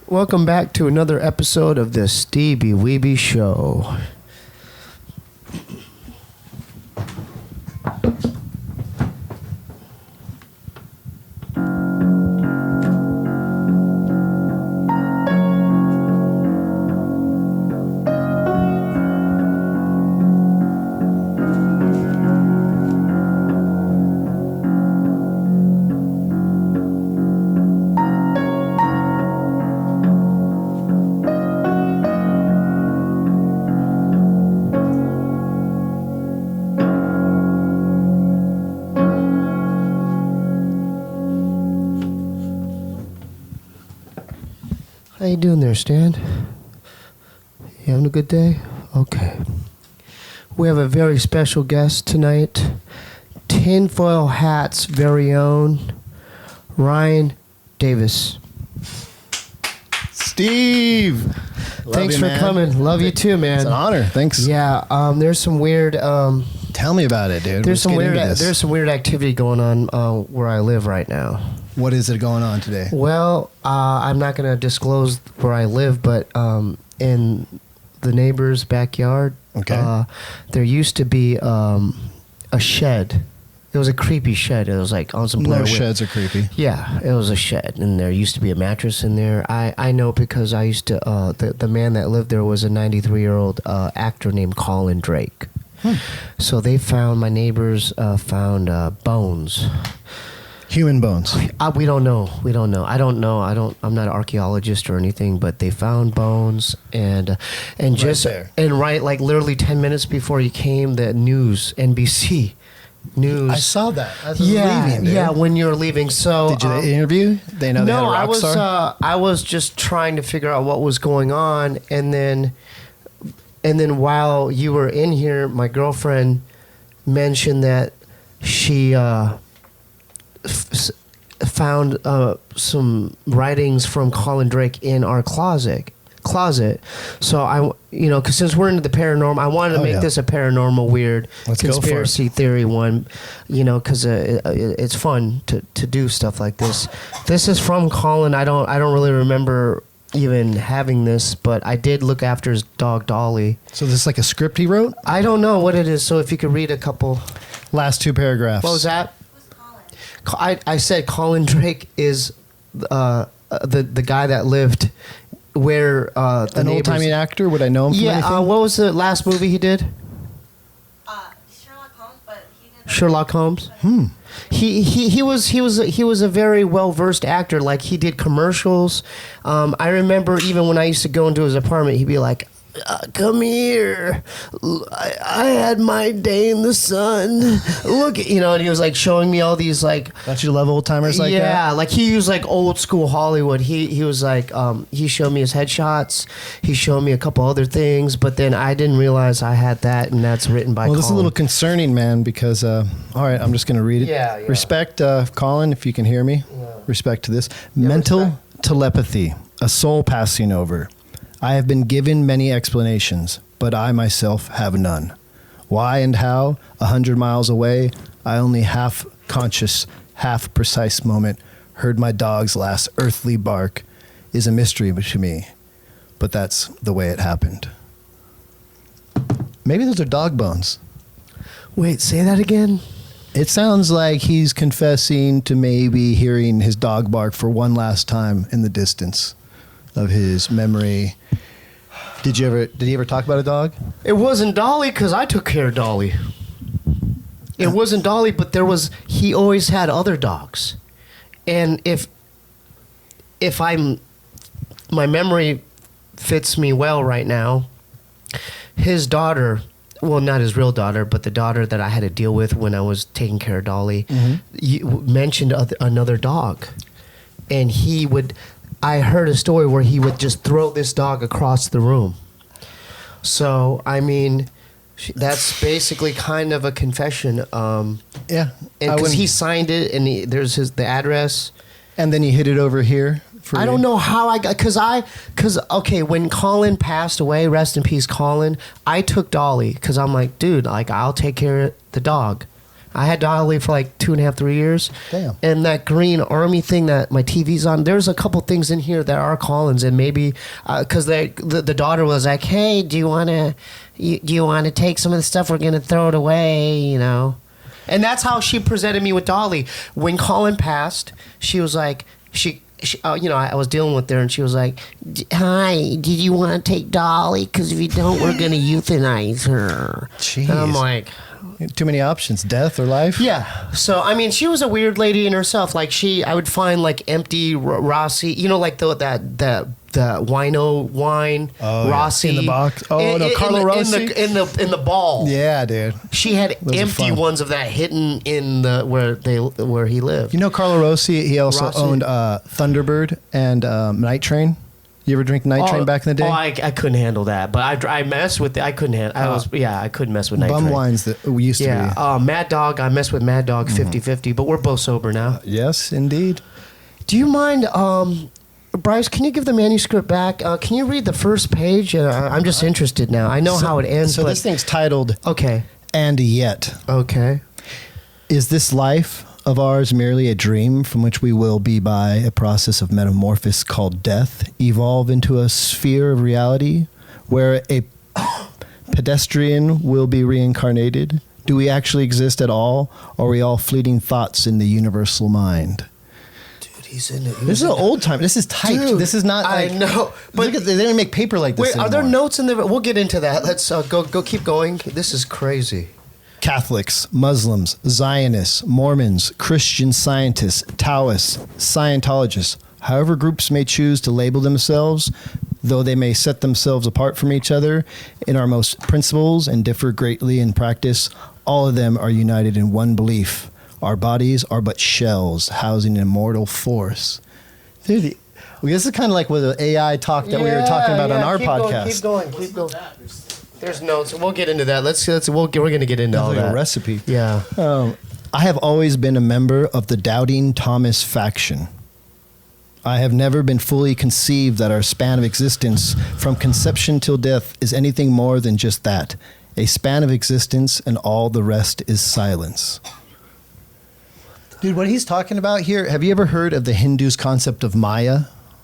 Welcome back to another episode of the Steebee Weebee Show. How you doing there, Stan? You having a good day? Okay. We have a very special guest tonight. Tinfoil Hat's very own Ryan Davis. Steve! Thanks for coming. Love you too, man. It's an honor. Thanks. Yeah, there's some weird... Tell me about it, dude. There's some weird activity going on where I live right now. What is it going on today? Well, I'm not going to disclose where I live, but in the neighbor's backyard, there used to be a shed. It was a creepy shed. It was like on some Blair Witch. Sheds are creepy. Yeah, it was a shed, and there used to be a mattress in there. I know because I used to. The man that lived there was a 93-year-old actor named Colin Drake. So they found my neighbors found bones. Human bones. We don't know. I don't know. I'm not an archaeologist or anything, but they found bones and just there. And right like literally 10 minutes before you came, the news, NBC news. I saw that. I was leaving, dude. Yeah, when you were leaving. So did you interview? They know they had a rock star? I was just trying to figure out what was going on, and then while you were in here, my girlfriend mentioned that she found some writings from Colin Drake in our closet. So because since we're into the paranormal, I wanted to make this a paranormal weird conspiracy theory one, because it's fun to do stuff like this. This is from Colin. I don't really remember even having this, but I did look after his dog Dolly. So this is like a script he wrote? I don't know what it is. So if you could read a couple. Last two paragraphs. What was that? I said Colin Drake is the guy that lived where the an old-timey actor. Would I know him from anything? What was the last movie he did? Sherlock Holmes, but he did Sherlock Holmes. He was a very well-versed actor. Like, he did commercials. I remember even when I used to go into his apartment, he'd be like, come here. I had my day in the sun. Look, and he was like showing me all these like. Don't you love old timers like that? Yeah, like he used like old school Hollywood. He was like he showed me his headshots. He showed me a couple other things, but then I didn't realize I had that, and that's written by. Well, this is a little concerning, man, because all right, I'm just gonna read it. Yeah. Respect, Colin, if you can hear me. Yeah. Respect to this. Mental telepathy, a soul passing over. I have been given many explanations, but I myself have none. Why and how, 100 miles away, I only half conscious, half precise moment heard my dog's last earthly bark is a mystery to me, but that's the way it happened. Maybe those are dog bones. Wait, say that again? It sounds like he's confessing to maybe hearing his dog bark for one last time in the distance of his memory. Did he ever talk about a dog? It wasn't Dolly, because I took care of Dolly. It wasn't Dolly, but he always had other dogs. And if my memory fits me well right now, his daughter, well, not his real daughter, but the daughter that I had to deal with when I was taking care of Dolly, mentioned another dog. And I heard a story where he would just throw this dog across the room. So, I mean, that's basically kind of a confession. Yeah. Because he signed it, and there's the address. And then he hid it over here. I don't know how I got, because when Colin passed away, rest in peace, Colin, I took Dolly, because I'm like, dude, like, I'll take care of the dog. I had Dolly for like 2.5, 3 years. Damn. And that green army thing that my TV's on, there's a couple things in here that are Collins, and maybe because the daughter was like, "Hey, do you want to take some of the stuff? We're gonna throw it away," you know. And that's how she presented me with Dolly. When Colin passed, she was like, I was dealing with her, and she was like, "Hi, did you want to take Dolly? Because if you don't, we're gonna euthanize her." Jeez. And I'm like, too many options, death or life. yeah. So I mean, she was a weird lady in herself. Like I would find like empty Rossi, like the wino wine Rossi in the box. Carlo Rossi in the ball. Yeah, dude. She had Those are empty fun. ones of that hidden in where he lived. You know Carlo Rossi? He also Rossi? owned Thunderbird and Night Train. You ever drink Night Train back in the day? Oh, I couldn't handle that, but I messed with it. I couldn't handle. I couldn't mess with Night Bum Train. wines that we used to be. Mad Dog. I messed with Mad Dog 50-50, but we're both sober now. Yes, indeed. Do you mind, Bryce? Can you give the manuscript back? Can you read the first page? I'm just interested now. I know how it ends. So but, this thing's titled Okay. "And Yet." Okay. Is this life of ours merely a dream from which we will be, by a process of metamorphosis called death, evolve into a sphere of reality where a pedestrian will be reincarnated? Do we actually exist at all, or are we all fleeting thoughts in the universal mind? Dude, he's in it. This is an old time. This is typed. Dude, This is not I like... know, but Look at, they didn't make paper like this wait, are there anymore. notes in there? We'll get into that. Let's go keep going. This is crazy. Catholics, Muslims, Zionists, Mormons, Christian Scientists, Taoists, Scientologists, however groups may choose to label themselves, though they may set themselves apart from each other in our most principles and differ greatly in practice, all of them are united in one belief. Our bodies are but shells housing an immortal force. Dude, this is kind of like with the AI talk that we were talking about on our podcast. Keep going. There's notes. We'll get into that. We're going to get into all Like that. a recipe. Yeah. I have always been a member of the Doubting Thomas faction. I have never been fully conceived that our span of existence from conception till death is anything more than just that, a span of existence, and all the rest is silence. Dude, what he's talking about here, have you ever heard of the Hindus' concept of Maya?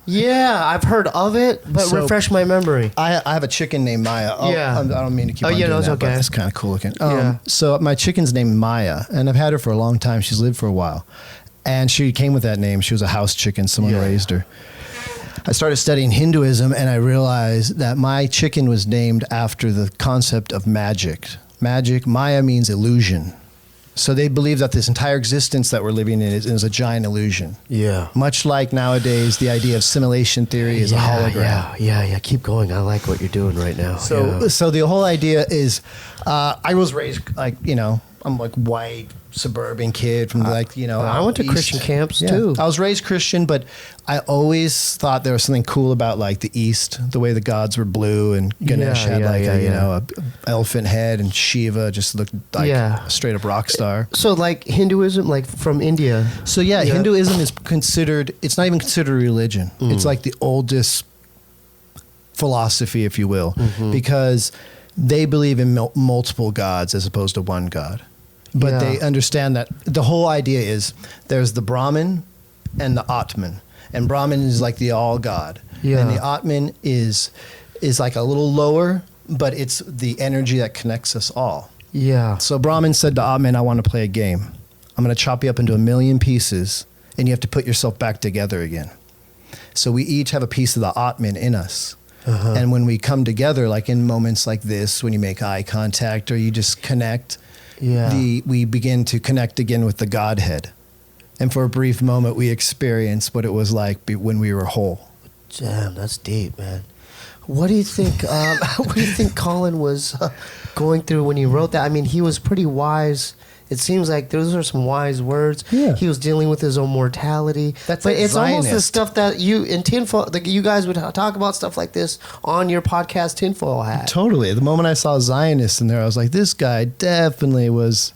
Yeah, I've heard of it, but So- refresh my memory. I have a chicken named Maya. Yeah. I don't mean to keep Oh, on yeah, doing no, it's that, but okay. it's kind of cool looking. Yeah. So my chicken's named Maya, and I've had her for a long time. She's lived for a while. And she came with that name. She was a house chicken. Someone raised her. I started studying Hinduism, and I realized that my chicken was named after the concept of magic. Magic, Maya means illusion. So they believe that this entire existence that we're living in is a giant illusion. Yeah. Much like nowadays, the idea of simulation theory is a hologram. Yeah. Keep going. I like what you're doing right now. So the whole idea is, I was raised I'm like white suburban kid from I went to east. Christian camps too. I was raised Christian, but I always thought there was something cool about like the East, the way the gods were blue and Ganesh had a elephant head, and Shiva just looked like a straight up rock star. So like Hinduism, like from India. So Hinduism is considered, it's not even considered a religion. It's like the oldest philosophy, if you will, because they believe in multiple gods as opposed to one god. But they understand that the whole idea is there's the Brahman and the Atman. And Brahman is like the all god. Yeah. And the Atman is like a little lower, but it's the energy that connects us all. Yeah. So Brahman said to Atman, I want to play a game. I'm going to chop you up into 1,000,000 pieces, and you have to put yourself back together again. So we each have a piece of the Atman in us. And when we come together, like in moments like this, when you make eye contact or you just connect, we begin to connect again with the Godhead. And for a brief moment, we experience what it was like when we were whole. Damn, that's deep, man. What do you think? What do you think Colin was going through when he wrote that? I mean, he was pretty wise. It seems like those are some wise words. Yeah. He was dealing with his own mortality. That's but like it's almost the Zionist. stuff that you in tinfoil. Like you guys would talk about stuff like this on your podcast, Tinfoil Hat. Totally. The moment I saw Zionists in there, I was like, this guy definitely was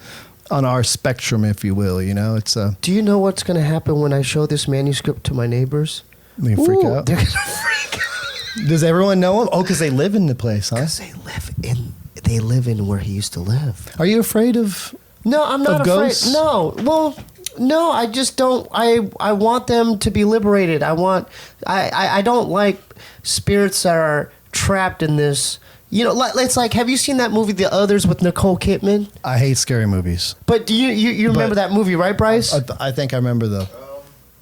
on our spectrum, if you will. You know, it's Do you know what's going to happen when I show this manuscript to my neighbors? they freak out. They're going to freak out. Does everyone know him? Oh, because they live in the place, huh? Because they live in where he used to live. Are you afraid of No, I'm not Of afraid. ghosts? No, well, no, I just don't. I want them to be liberated. I don't like spirits that are trapped in this. You know, it's like, have you seen that movie, The Others, with Nicole Kidman? I hate scary movies. But do you remember that movie, right, Bryce? I think I remember though.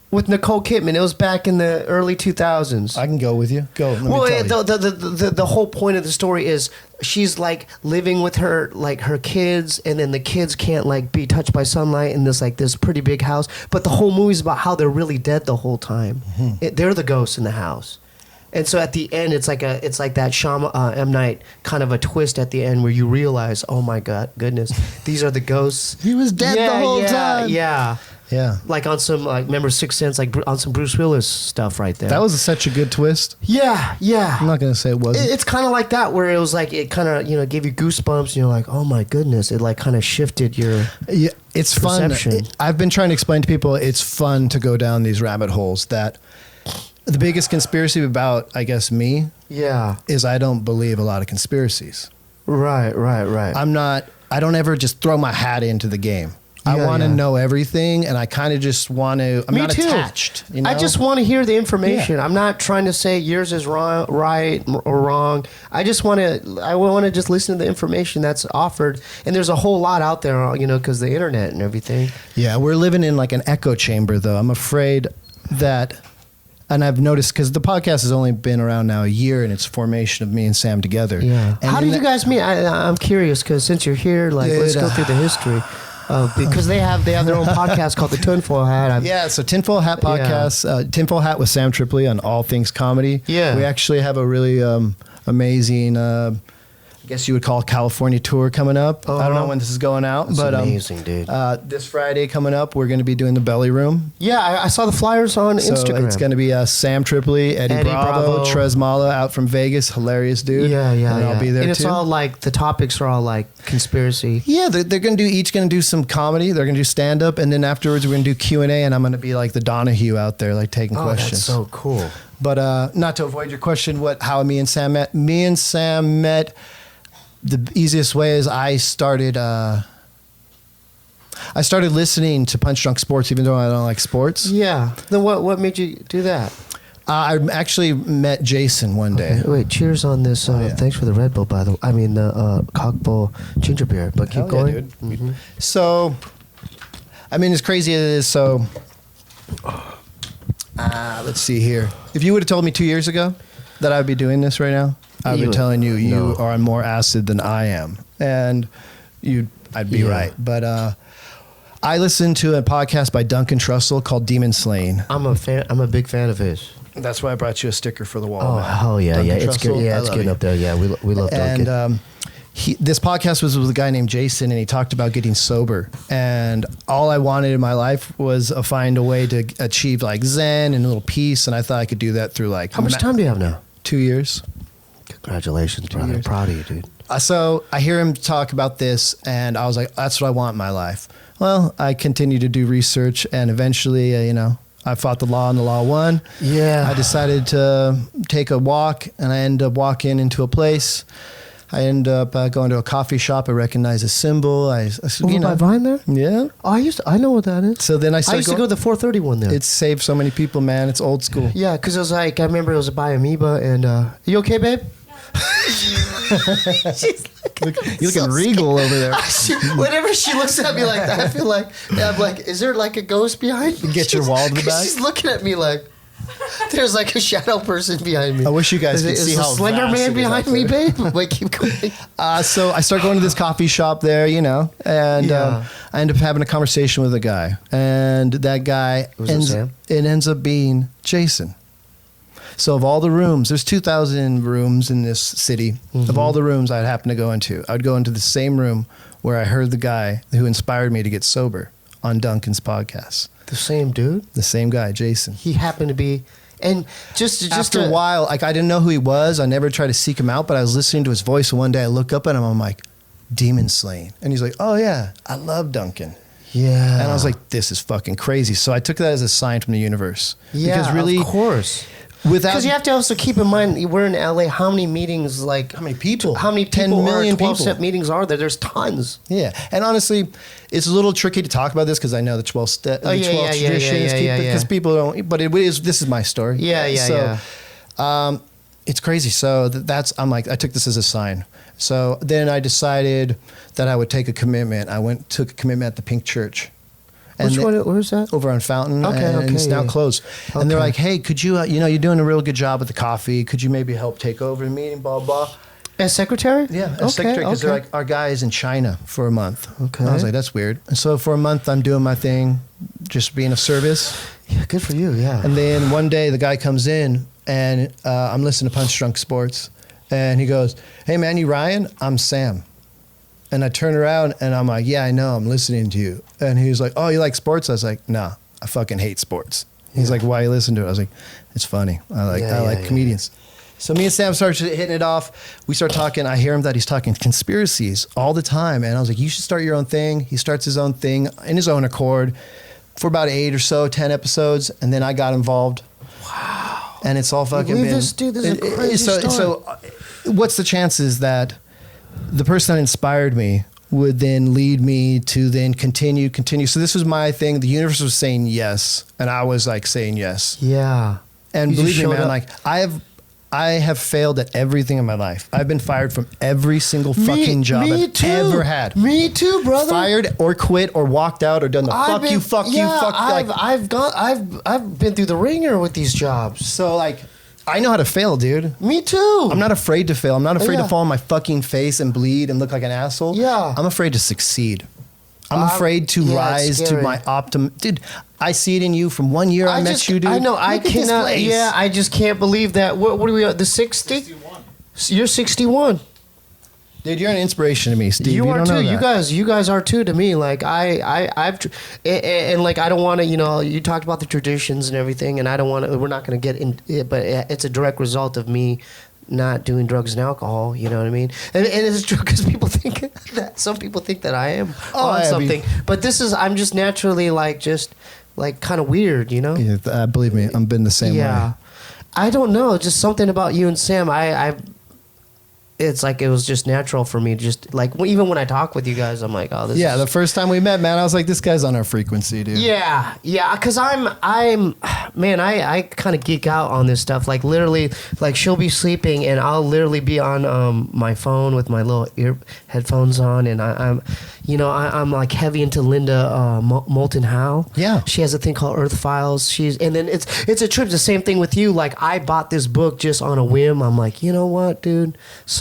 With Nicole Kidman, it was back in the early 2000s. I can go with you. Go. Let me tell you. The whole point of the story is she's like living with her kids, and then the kids can't like be touched by sunlight in this pretty big house. But the whole movie's about how they're really dead the whole time. They're the ghosts in the house. And so at the end, it's like that M. Night kind of a twist at the end where you realize, oh my goodness, these are the ghosts. He was dead the whole time. Yeah. Yeah. Like on some, remember Sixth Sense, on some Bruce Willis stuff right there. That was such a good twist. Yeah. I'm not going to say it wasn't. It's kind of like that, where it was like, it kind of, gave you goosebumps, and you're like, oh my goodness. It like kind of shifted your it's perception. Fun. I've been trying to explain to people it's fun to go down these rabbit holes. That the biggest conspiracy about, I guess, me is I don't believe a lot of conspiracies. Right. I don't ever just throw my hat into the game. I want to know everything, and I kind of just want to. I'm not attached. You know? I just want to hear the information. Yeah. I'm not trying to say yours is right or wrong. I just want to. I want to just listen to the information that's offered, and there's a whole lot out there, because the internet and everything. Yeah, we're living in like an echo chamber, though. I'm afraid that, and I've noticed because the podcast has only been around now a year in its formation of me and Sam together. Yeah. And how did you guys meet? I'm curious because since you're here, let's go through the history. Because they have their own podcast called the Tinfoil Hat. So Tinfoil Hat podcast, Tinfoil Hat with Sam Tripoli on all things comedy. Yeah, we actually have a really amazing, I guess you would call it California tour coming up. I don't know when this is going out, but amazing, dude. This Friday coming up, we're going to be doing the Belly Room. Yeah, I saw the flyers on Instagram. It's going to be Sam Tripoli, Eddie Bravo, Trez Mala out from Vegas, hilarious dude. Yeah. And I'll be there too. And it's all like the topics are all like conspiracy. Yeah, they're going to do some comedy. They're going to do stand up, and then afterwards we're going to do Q&A, and I'm going to be like the Donahue out there, like taking questions. That's so cool. But not to avoid your question, how me and Sam met. Me and Sam met. The easiest way is I started listening to Punch Drunk Sports, even though I don't like sports. Yeah. Then what made you do that? I actually met Jason one day. Wait, cheers on this. Thanks for the Red Bull, by the way. I mean, the Cockbull ginger beer. But keep going. Yeah, dude. Mm-hmm. So, I mean, as crazy as it is, so let's see here. If you would have told me 2 years ago that I would be doing this right now, I've been telling you are on more acid than I am, and I'd be right. But I listened to a podcast by Duncan Trussell called Demon Slaying. I'm a big fan of his. That's why I brought you a sticker for the wall. Oh, hell yeah, Duncan it's good. Yeah, it's getting up there. Yeah, we love Duncan. And this podcast was with a guy named Jason, and he talked about getting sober. And all I wanted in my life was find a way to achieve like Zen and a little peace. And I thought I could do that through like. How much time do you have now? 2 years. Congratulations, brother. I'm proud of you, dude. So I hear him talk about this, and I was like, that's what I want in my life. Well, I continued to do research, and eventually, I fought the law, and the law won. Yeah. I decided to take a walk, and I ended up walking into a place. I ended up going to a coffee shop. I recognized a symbol. By Vine there? Yeah. Oh, I know what that is. So then I used to go to the 430 one there. It's saved so many people, man. It's old school. Yeah, because it was like, I remember it was by Amoeba, and you okay, babe? You're looking regal over there. Whenever she looks at me like that, I feel like, I'm like, is there like a ghost behind me? Get your wall to the back. She's looking at me like there's like a shadow person behind me. I wish you guys could see how Slender Man behind me, babe. Wait, keep going. So I start going to this coffee shop there, and I end up having a conversation with a guy, and that guy ends up being Jason. So of all the rooms, there's 2,000 rooms in this city. Mm-hmm. Of all the rooms I'd happen to go into, I'd go into the same room where I heard the guy who inspired me to get sober on Duncan's podcast. The same dude? The same guy, Jason. He happened to be, and just after a while, like I didn't know who he was. I never tried to seek him out, but I was listening to his voice, and one day I look up at him, I'm like, Demon Slaying. And he's like, oh yeah, I love Duncan. Yeah. And I was like, this is fucking crazy. So I took that as a sign from the universe. Yeah, because really, of course. Because you have to also keep in mind, we're in LA. How many meetings, how many people? How many 10 people million are 12 people. step meetings are there? There's tons. Yeah, and honestly, it's a little tricky to talk about this because I know the 12 step, traditions, because people don't. But this is my story. It's crazy. So I'm like, I took this as a sign. So then I decided that I would take a commitment. Took a commitment at the Pink Church. And Which one? Where's that? Over on Fountain. And it's now closed. Okay. And they're like, hey, could you, you're doing a real good job with the coffee. Could you maybe help take over the meeting, blah, blah. As secretary? Yeah, as secretary, because they're like, our guy is in China for a month. Okay. I was like, that's weird. And so for a month, I'm doing my thing, just being of service. Yeah, good for you, yeah. And then one day, the guy comes in, and I'm listening to Punch Drunk Sports. And he goes, hey, man, you Ryan? I'm Sam. And I turn around, and I'm like, yeah, I know. I'm listening to you. And he was like, oh, you like sports? I was like, nah, I fucking hate sports. He's like, why you listen to it? I was like, it's funny. I like comedians. So me and Sam started hitting it off. We start talking. I hear him that he's talking conspiracies all the time. And I was like, you should start your own thing. He starts his own thing in his own accord for about 8 or so, 10 episodes. And then I got involved. Wow. And it's all fucking been... This dude, this is a crazy story. So what's the chances that the person that inspired me would then lead me to then continue. So this was my thing. The universe was saying yes. And I was like saying yes. Yeah. And believe me, man, like I have failed at everything in my life. I've been fired from every single fucking job I've ever had. Me too, brother. Fired or quit or walked out or done the fuck you. I've been through the ringer with these jobs. So like, I know how to fail, dude. Me too. I'm not afraid to fail. I'm not afraid to fall on my fucking face and bleed and look like an asshole. Yeah. I'm afraid to succeed. I'm afraid to rise to my optimum. Dude, I see it in you from 1 year I met you, dude. I know. I cannot. Yeah, I just can't believe that. What are we at? The 60? 61. You're 61. Dude, you're an inspiration to me, Steve. You are don't know too. that. You guys are too to me. Like and like I don't want to. You talked about the traditions and everything, and I don't want to. We're not going to get in it, but it's a direct result of me not doing drugs and alcohol. You know what I mean? And it's true because people think that some people think that I am on something, but I'm just naturally just kind of weird. You know? Yeah, believe me, I've been the same way. I don't know. Just something about you and Sam. It's like it was just natural for me. Just like even when I talk with you guys, I'm like, oh, this. Yeah, the first time we met, man, I was like, this guy's on our frequency, dude. Yeah, because man, I kind of geek out on this stuff. Like literally, like she'll be sleeping and I'll literally be on my phone with my little ear headphones on, and I'm like heavy into Linda Moulton Howe. Yeah, she has a thing called Earth Files. And then it's a trip. The same thing with you. Like I bought this book just on a whim. I'm like, you know what, dude?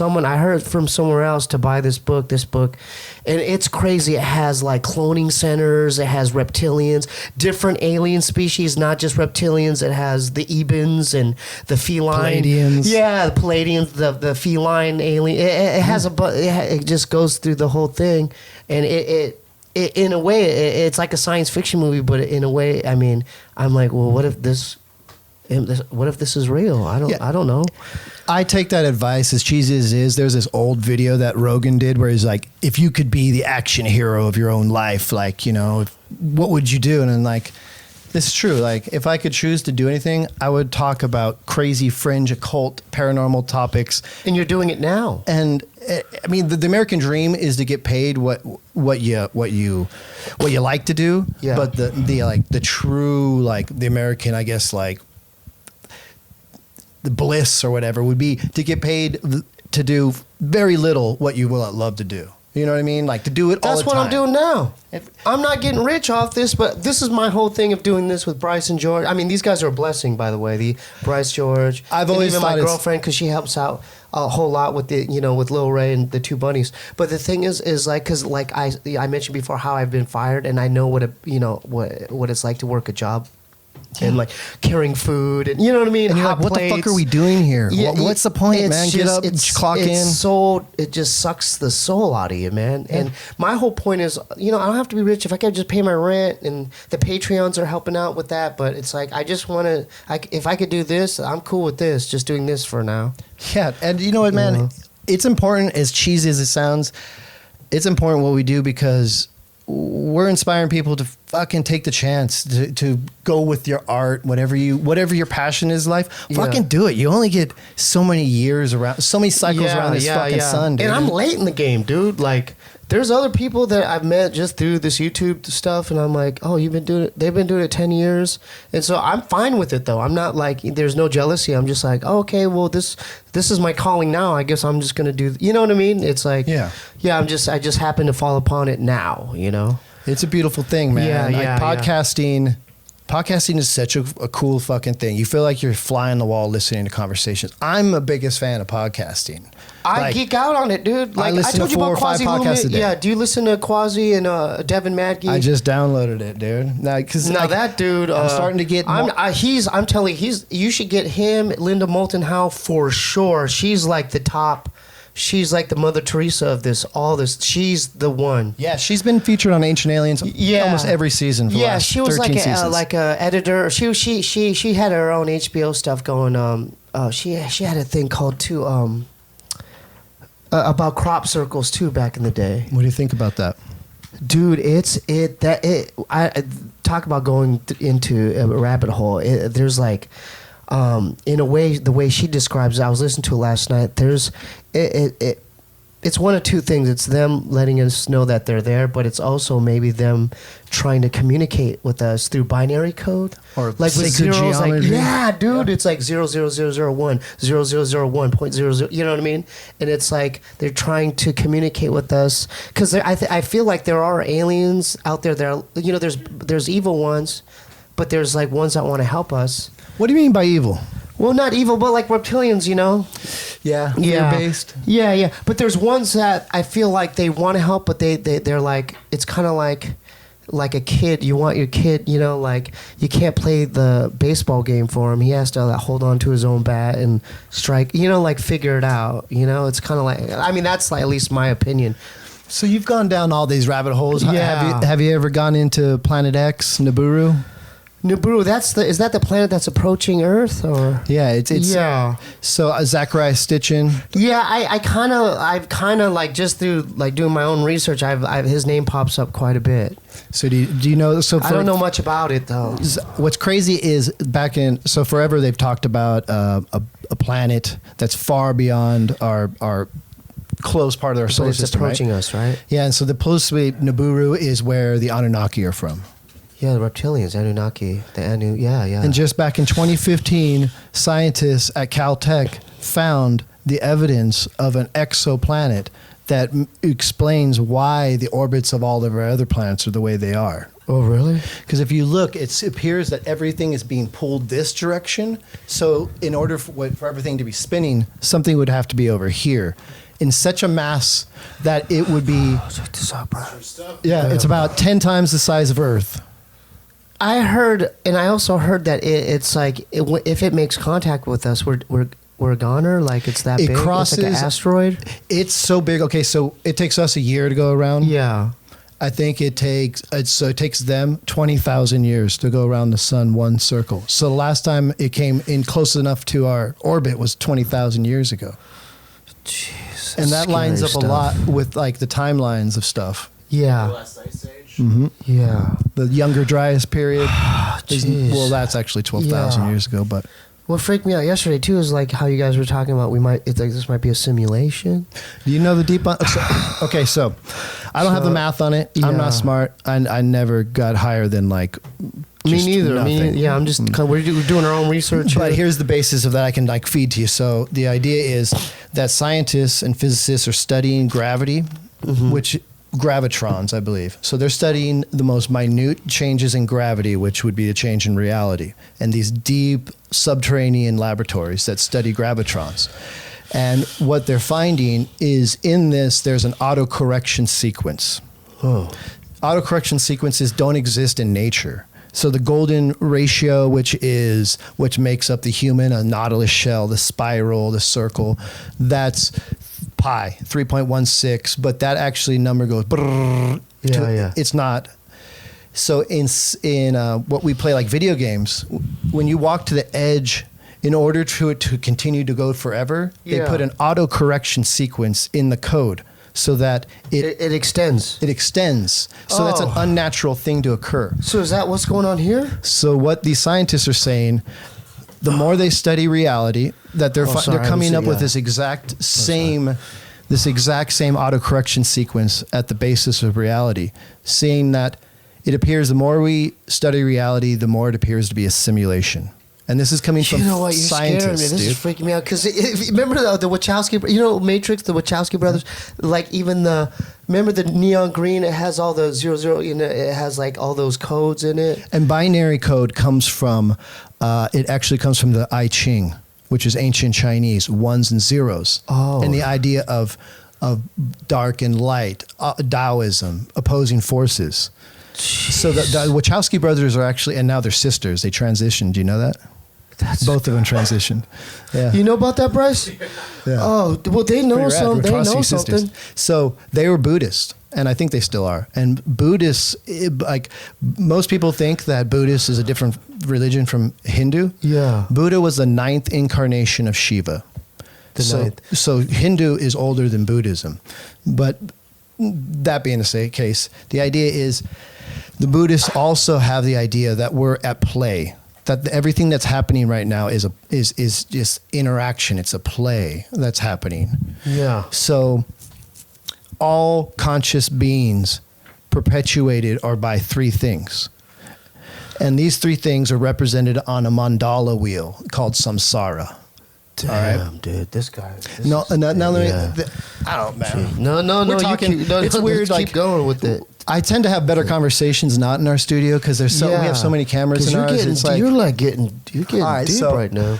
I heard from somewhere else to buy this book, and it's crazy. It has like cloning centers, it has reptilians, different alien species, not just reptilians. It has the Ebens and the feline. Palladians. Yeah, the Palladians, the feline alien. It has it just goes through the whole thing, and it in a way, it's like a science fiction movie, but in a way, I mean, I'm like, well, what if this is real? I don't know. I take that advice, as cheesy as it is. There's this old video that Rogan did where he's like, if you could be the action hero of your own life, what would you do? And I'm like, this is true. Like, if I could choose to do anything, I would talk about crazy, fringe, occult, paranormal topics. And you're doing it now. And I mean, the American dream is to get paid what you like to do. Yeah. But the true, the American, I guess, the bliss or whatever would be to get paid to do very little what you will love to do. You know what I mean? Like to do it all the time. That's what I'm doing now. I'm not getting rich off this, but this is my whole thing of doing this with Bryce and George. I mean, these guys are a blessing, by the way. The Bryce, George. I've always even thought my girlfriend, because she helps out a whole lot with with Lil Ray and the two bunnies. But the thing is because I mentioned before how I've been fired, and I know what it's like to work a job. Yeah. And carrying food, and you know what I mean. And you're like, what the fuck are we doing here? Yeah, what's the point, man? Get up, clock in. It just sucks the soul out of you, man. Yeah. And my whole point is, I don't have to be rich if I can just pay my rent, and the Patreons are helping out with that. But it's like I just want to. If I could do this, I'm cool with this. Just doing this for now. Yeah, and you know what, man? It's important, as cheesy as it sounds. It's important what we do because we're inspiring people to fucking take the chance to go with your art, whatever your passion is in life. Fucking do it. You only get so many years around, so many cycles around this fucking sun, dude. And I'm late in the game, dude. Like, there's other people that I've met just through this YouTube stuff, and I'm like, oh, you've been doing it. They've been doing it 10 years, and so I'm fine with it though. I'm not like, there's no jealousy. I'm just like, oh, okay, well, this is my calling now. I guess I'm just gonna do. You know what I mean? It's like, yeah. I just happen to fall upon it now. You know, it's a beautiful thing, man. Podcasting. Podcasting is such a cool fucking thing. You feel like you're fly on the wall listening to conversations. I'm a biggest fan of podcasting. I geek out on it, dude. Like, I listen to 4 or 5 podcasts a day. Yeah, do you listen to Quasi and Devin Madge? I just downloaded it, dude. Now that dude, I'm starting to get. I'm telling you, you should get him, Linda Moulton Howe for sure. She's like the top. She's like the Mother Teresa of all this. She's the one. Yeah, she's been featured on Ancient Aliens almost every season for the last 13 seasons. Yeah, she was like a editor. She had her own HBO stuff going. She had a thing called too about crop circles too back in the day. What do you think about that? Dude, I talk about going into a rabbit hole. There's like, in a way, the way she describes it, I was listening to it last night. It's one of two things. It's them letting us know that they're there, but it's also maybe them trying to communicate with us through binary code, or like with zeros. geometry. Like, yeah, dude, it's like 00001, 0001.00. You know what I mean? And it's like they're trying to communicate with us because I feel like there are aliens out there. There's evil ones, but there's like ones that want to help us. What do you mean by evil? Well, not evil, but like reptilians, you know? Yeah. Fear-based. Yeah. But there's ones that I feel like they want to help, but they're like, it's kind of like a kid. You want your kid, you know, like you can't play the baseball game for him. He has to hold on to his own bat and strike, you know, like figure it out. You know, it's kind of like, I mean, that's like, at least my opinion. So you've gone down all these rabbit holes. Yeah. Have you ever gone into Planet X, Nibiru? Nibiru, is that the planet that's approaching Earth, or? Yeah, it's yeah. So Zachariah Stitchin. Yeah, I've kind of like just through like doing my own research, his name pops up quite a bit. So do you know? So I don't know much about it though. What's crazy is forever they've talked about a planet that's far beyond our close part of our solar system. It's approaching us, right? Yeah, and so the closely Nibiru is where the Anunnaki are from. Yeah, the reptilians, Anunnaki, yeah. And just back in 2015, scientists at Caltech found the evidence of an exoplanet that explains why the orbits of all of our other planets are the way they are. Oh, really? Because if you look, it appears that everything is being pulled this direction. So in order for everything to be spinning, something would have to be over here in such a mass that it would be... Check this out, bro. Yeah, it's about 10 times the size of Earth. I heard, and I also heard that it's like if it makes contact with us, we're a goner. Like it's that big. Crosses, it's like an asteroid. It's so big. Okay, so it takes us a year to go around. Yeah, I think it takes them 20,000 years to go around the sun one circle. So the last time it came in close enough to our orbit was 20,000 years ago. Jeez, and that lines up a lot with like the timelines of stuff. Yeah. The last ice age. Mm-hmm. Yeah. The Younger Dryas period. Well, that's actually 12,000 years ago, but what freaked me out yesterday too is like how you guys were talking about it's like this might be a simulation. Do you know the deep? Okay, so I don't have the math on it. Yeah. I'm not smart. I never got higher than like. Me neither. I'm just we're doing our own research. But here's the basis of that I can like feed to you. So the idea is that scientists and physicists are studying gravity, which gravitrons, I believe. So they're studying the most minute changes in gravity, which would be a change in reality, and these deep subterranean laboratories that study gravitrons. And what they're finding is in this, there's an autocorrection sequence. Oh. Autocorrection sequences don't exist in nature. So the golden ratio, which makes up the human, a nautilus shell, the spiral, the circle, that's pi, 3.16, but that actually number goes it's not. So in what we play like video games, when you walk to the edge, in order to continue to go forever, they put an auto correction sequence in the code. so that It extends. it extends. So that's an Oh. unnatural thing to occur. So is that what's going on here? So what these scientists are saying, the more they study reality, that they're sorry, they're coming I up was- with yeah. this exact same autocorrection sequence at the basis of reality, seeing that it appears the more we study reality, the more it appears to be a simulation. And this is coming from You know what? You're scaring me. scientists, This dude. is freaking me out. Because remember the Wachowski, Matrix, the Wachowski brothers, like even remember the neon green? It has all the 00, it has like all those codes in it. And binary code comes from, it actually comes from the I Ching, which is ancient Chinese, ones and zeros. Oh. And the idea of dark and light, Taoism, opposing forces. So the Wachowski brothers are actually, and now they're sisters. They transitioned. Do you know that? Both of them transitioned. Yeah. You know about that, Bryce? Yeah. Oh, well, they know Pretty rad. something. They Wachowski know sisters. something. So they were Buddhist, and I think they still are. And Buddhists, like most people think that Buddhist is a different religion from Hindu. Yeah. Buddha was the 9th incarnation of Shiva. The ninth. So Hindu is older than Buddhism. But that being the case, the idea is the Buddhists also have the idea that we're at play, that everything that's happening right now is just interaction. It's a play that's happening. Yeah. So all conscious beings perpetuated are by 3 things. And these 3 things are represented on a mandala wheel called samsara. Damn, dude, this guy. No, I don't, man. No, We're you talking- keep, no, it's no, weird, let's like- keep going with it. I tend to have better conversations not in our studio because we have so many cameras 'Cause in ours. Getting, It's like, you're getting all right, deep so right now.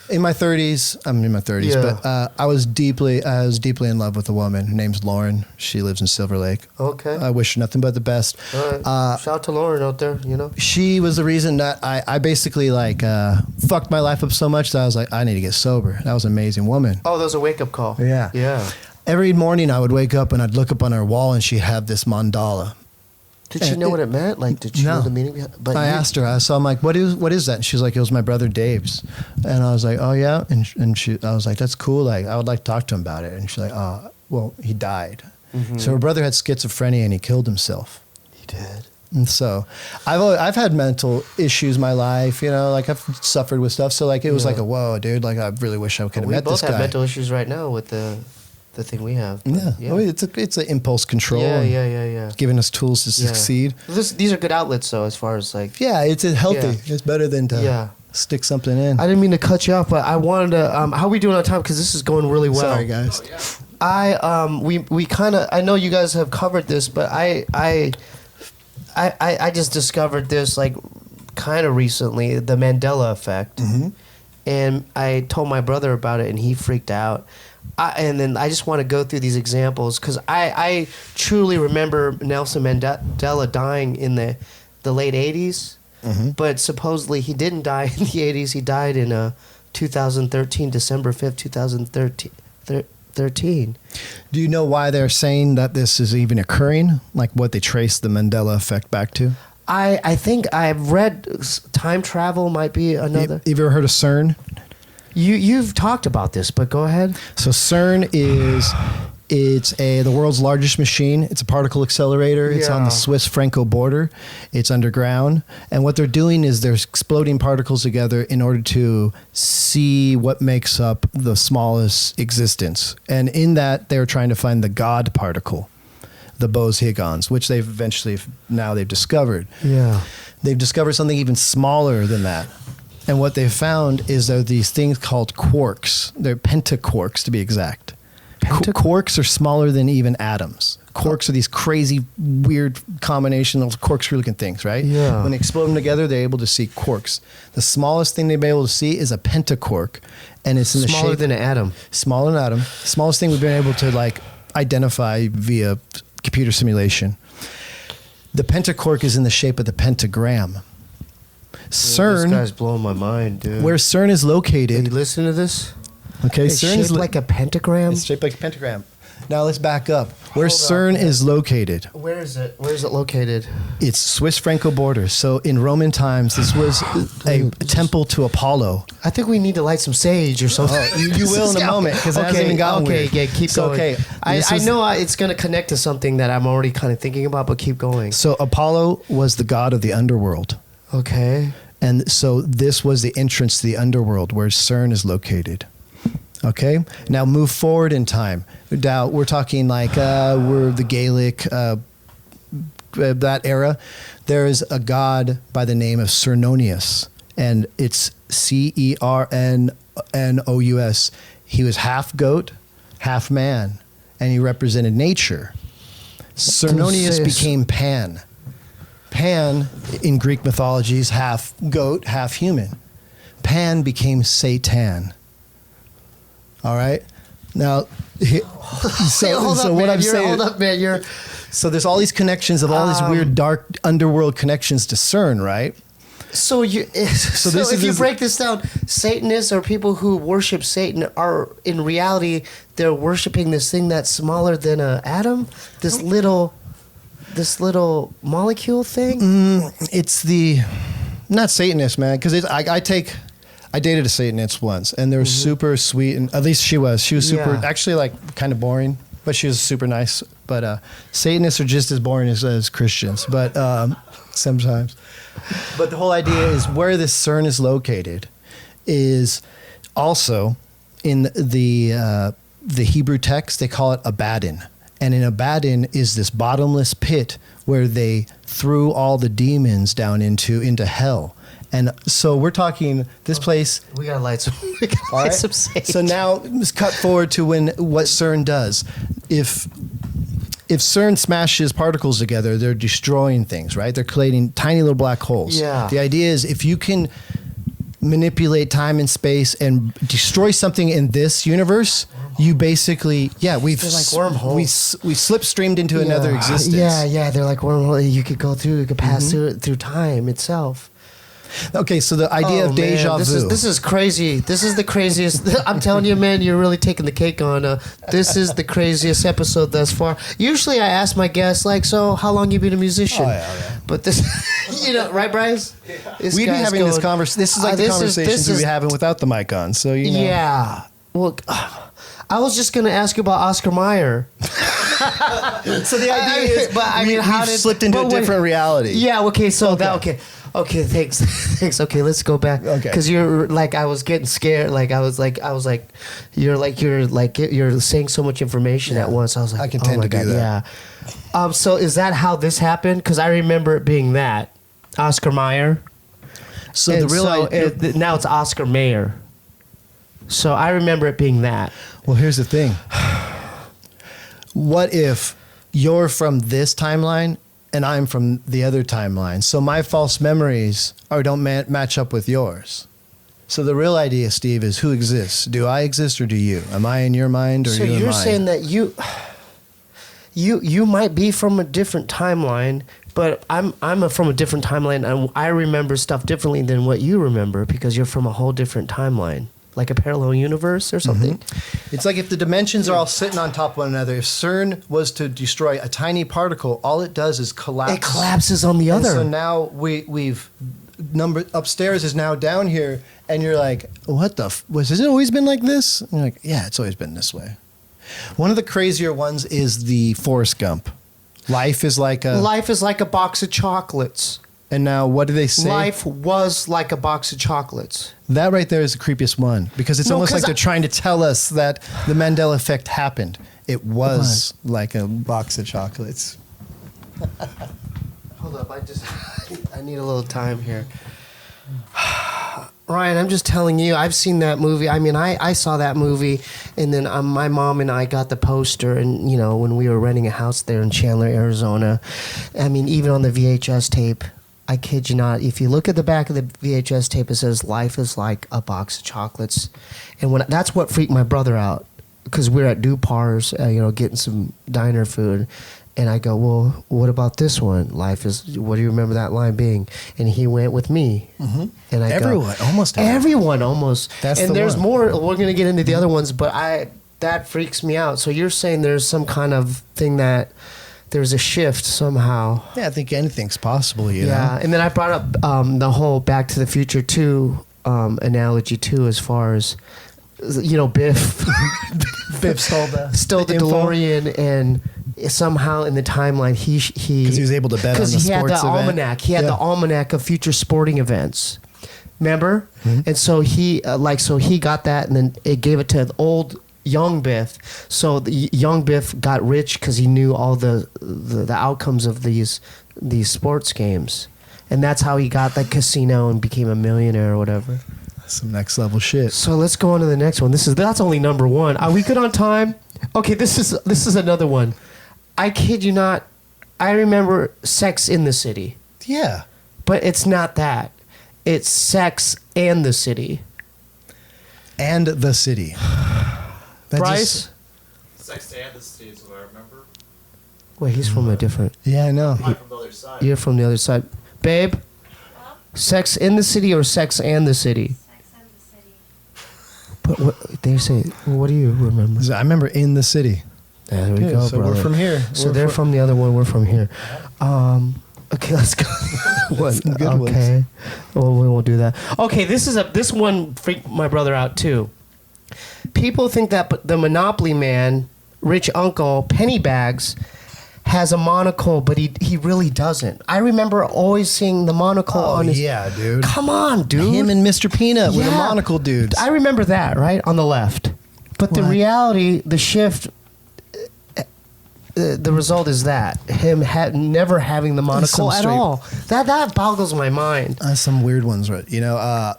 in my 30s, I'm in my 30s, Yeah. but I was deeply in love with a woman. Her name's Lauren. She lives in Silver Lake. Okay. I wish her nothing but the best. All right. Shout out to Lauren out there, She was the reason that I basically fucked my life up so much that I was like, I need to get sober. That was an amazing woman. Oh, that was a wake-up call. Yeah. Yeah. Every morning I would wake up and I'd look up on her wall and she'd have this mandala. Did she know what it meant? Like, did she know No. the meaning behind it? But I asked her. So I'm like, what is that? And she's like, it was my brother Dave's. And I was like, oh yeah. And I was like, that's cool. Like, I would like to talk to him about it. And she's like, oh, well, he died. Mm-hmm. So her brother had schizophrenia and he killed himself. He did. And so I've had mental issues in my life, like I've suffered with stuff. So like, it was Yeah. like a, whoa, dude, like I really wish I could have We met both this guy. have mental issues right now with the thing we have. But Yeah. Well, it's an impulse control. Yeah, and yeah. Giving us tools to Yeah. succeed. These are good outlets, though, as far as like. Yeah, it's healthy. Yeah. It's better than to Yeah. stick something in. I didn't mean to cut you off, but I wanted to. How are we doing on time? Because this is going really well. Sorry, guys. We kind of. I know you guys have covered this, but I just discovered this like kind of recently, the Mandela effect, and I told my brother about it, and he freaked out. And then I just want to go through these examples because I truly remember Nelson Mandela dying in the late 80s, but supposedly he didn't die in the 80s. He died in 2013, December 5th, 2013. Do you know why they're saying that this is even occurring? Like what they trace the Mandela effect back to? I think I've read time travel might be another. Have you ever heard of CERN? You've talked about this, but go ahead. So CERN is the world's largest machine. It's a particle accelerator. It's on the Yeah. Swiss-Franco border. It's underground. And what they're doing is they're exploding particles together in order to see what makes up the smallest existence. And in that, they're trying to find the God particle, the Bose-Higons, which they've discovered. Yeah. They've discovered something even smaller than that. And what they've found is there are these things called quarks. They're pentaquarks, to be exact. Quarks are smaller than even atoms. Quarks are these crazy, weird combination of corkscrew-looking things, right? Yeah. When they explode them together, they're able to see quarks. The smallest thing they'll be able to see is a pentaquark, and it's in the Smaller shape than an atom. smaller than an atom. Smallest thing we've been able to identify via computer simulation. The pentaquark is in the shape of the pentagram. CERN, This guy's blowing my mind, dude. where CERN is Hey, you located. listen to this? Okay, It's CERN shaped is like a pentagram. It's shaped like a pentagram. Now let's back up. Where Hold CERN up. is located. Where is it? Where is it located? It's Swiss-Franco border. So in Roman times, this was a temple to Apollo. I think we need to light some sage or something. You will in a moment because it hasn't even gotten weird. Okay, keep going. Okay, I know it's going to connect to something that I'm already kind of thinking about, but keep going. So Apollo was the god of the underworld. Okay. And so this was the entrance to the underworld where CERN is located. Okay. Now move forward in time. Now we're talking like we're the Gaelic, that era. There is a god by the name of Cernonius, and it's Cernous. He was half goat, half man, and he represented nature. Cernonius became Pan. Pan in Greek mythology is half goat, half human. Pan became Satan. All right. Now, Hold up, man. So there's all these connections of all these weird dark underworld connections to CERN, right? So if you break this down, Satanists or people who worship Satan are in reality they're worshiping this thing that's smaller than an atom, this little molecule thing. It's not Satanist, man, because I dated a Satanist once, and they were super sweet, and at least she was super, actually like kind of boring, but she was super nice. But Satanists are just as boring as Christians, but sometimes. But the whole idea is where this CERN is located is also in the Hebrew text. They call it Abaddon, and in Abaddon is this bottomless pit where they threw all the demons down into hell. And so we're talking this place. We gotta light some. Some sage. So now let's cut forward to what CERN does. If CERN smashes particles together, they're destroying things, right? They're creating tiny little black holes. Yeah. The idea is if you can manipulate time and space and destroy something in this universe, you basically, we've They're like wormholes. we slipstreamed into another existence. Yeah, they're like wormholes. You could pass through time itself. Okay, so the idea of deja vu. This is crazy. This is the craziest. I'm telling you, man, you're really taking the cake on. This is the craziest episode thus far. Usually, I ask my guests, like, so how long you been a musician? Oh, yeah. But this, right, Bryce? Yeah. We'd be having this conversation. This is like the conversations we'd be having without the mic on. So you know. Yeah. Well, I was just gonna ask you about Oscar Mayer. So the idea is, but we've slipped into a different reality. Yeah. Okay. So Okay, thanks. Okay, let's go back. Okay. Because you're like, I was getting scared. Like I was like, you're saying so much information at once. I was like, I can tend to do that. Yeah. So is that how this happened? Because I remember it being that Oscar Mayer. So the real now it's Oscar Mayer. So I remember it being that. Well, here's the thing. What if you're from this timeline and I'm from the other timeline? So my false memories don't match up with yours. So the real idea, Steve, is who exists? Do I exist or do you? Am I in your mind or so you in mine? So you're saying that you might be from a different timeline, but I'm from a different timeline, and I remember stuff differently than what you remember because you're from a whole different timeline. Like a parallel universe or something? Mm-hmm. It's like if the dimensions are all sitting on top of one another, if CERN was to destroy a tiny particle, all it does is collapse. It collapses on the other. So now we've upstairs is now down here, and you're like, what has it always been like this? And you're like, yeah, it's always been this way. One of the crazier ones is the Forrest Gump. Life is like a box of chocolates. And now, what do they say? Life was like a box of chocolates. That right there is the creepiest one because it's almost like they're trying to tell us that the Mandela effect happened. It was like a box of chocolates. Hold up, I need a little time here. Ryan, I'm just telling you, I've seen that movie. I mean, I saw that movie, and then my mom and I got the poster, and, you know, when we were renting a house there in Chandler, Arizona, I mean, even on the VHS tape, I kid you not, if you look at the back of the VHS tape, it says, life is like a box of chocolates. And that's what freaked my brother out, because we're at Dupar's, getting some diner food. And I go, well, what about this one? Life is, what do you remember that line being? And he went with me. Mm-hmm. And I everyone, go, almost everyone, almost. That's and the there's one. more. We're going to get into the other ones, but that freaks me out. So you're saying there's some kind of thing that there's a shift somehow. Yeah, I think anything's possible, you know? And then I brought up the whole Back to the Future 2 analogy too, as far as, you know, Biff. Biff stole the info. DeLorean, and somehow in the timeline because he was able to bet on the sports event. Because he had the almanac. He had the almanac of future sporting events. Remember? Mm-hmm. And so he he got that, and then it gave it to the old young Biff. So the young Biff got rich because he knew all the outcomes of these sports games, and that's how he got the casino and became a millionaire or whatever. Some next level shit. So let's go on to the next one. That's only number one. Are we good on time? Okay, this is another one. I kid you not. I remember Sex in the City. Yeah. But it's not that. It's Sex and the City. And the City. Bryce? Sex and the City is what I remember. Wait, he's from a different... Yeah, I know. I'm from the other side. You're from the other side. Babe? Huh? Sex in the City or Sex and the City? Sex and the City. But what they say... What do you remember? I remember In the City. There we Good, go, so brother. we're from here. So they're from the other one. We're from here. Okay, let's go. Some good ones. Okay. Well, we won't do that. Okay, this one freaked my brother out too. People think that the Monopoly man, rich uncle Pennybags, has a monocle, but he really doesn't. I remember always seeing the monocle on his... yeah, dude. Come on, dude. Him and Mr. Peanut with a Yeah. monocle dudes. I remember that, right? On the left. But the What? reality, the shift... the result is that him never having the monocle at straight- all. That boggles my mind. Some weird ones, right? You know,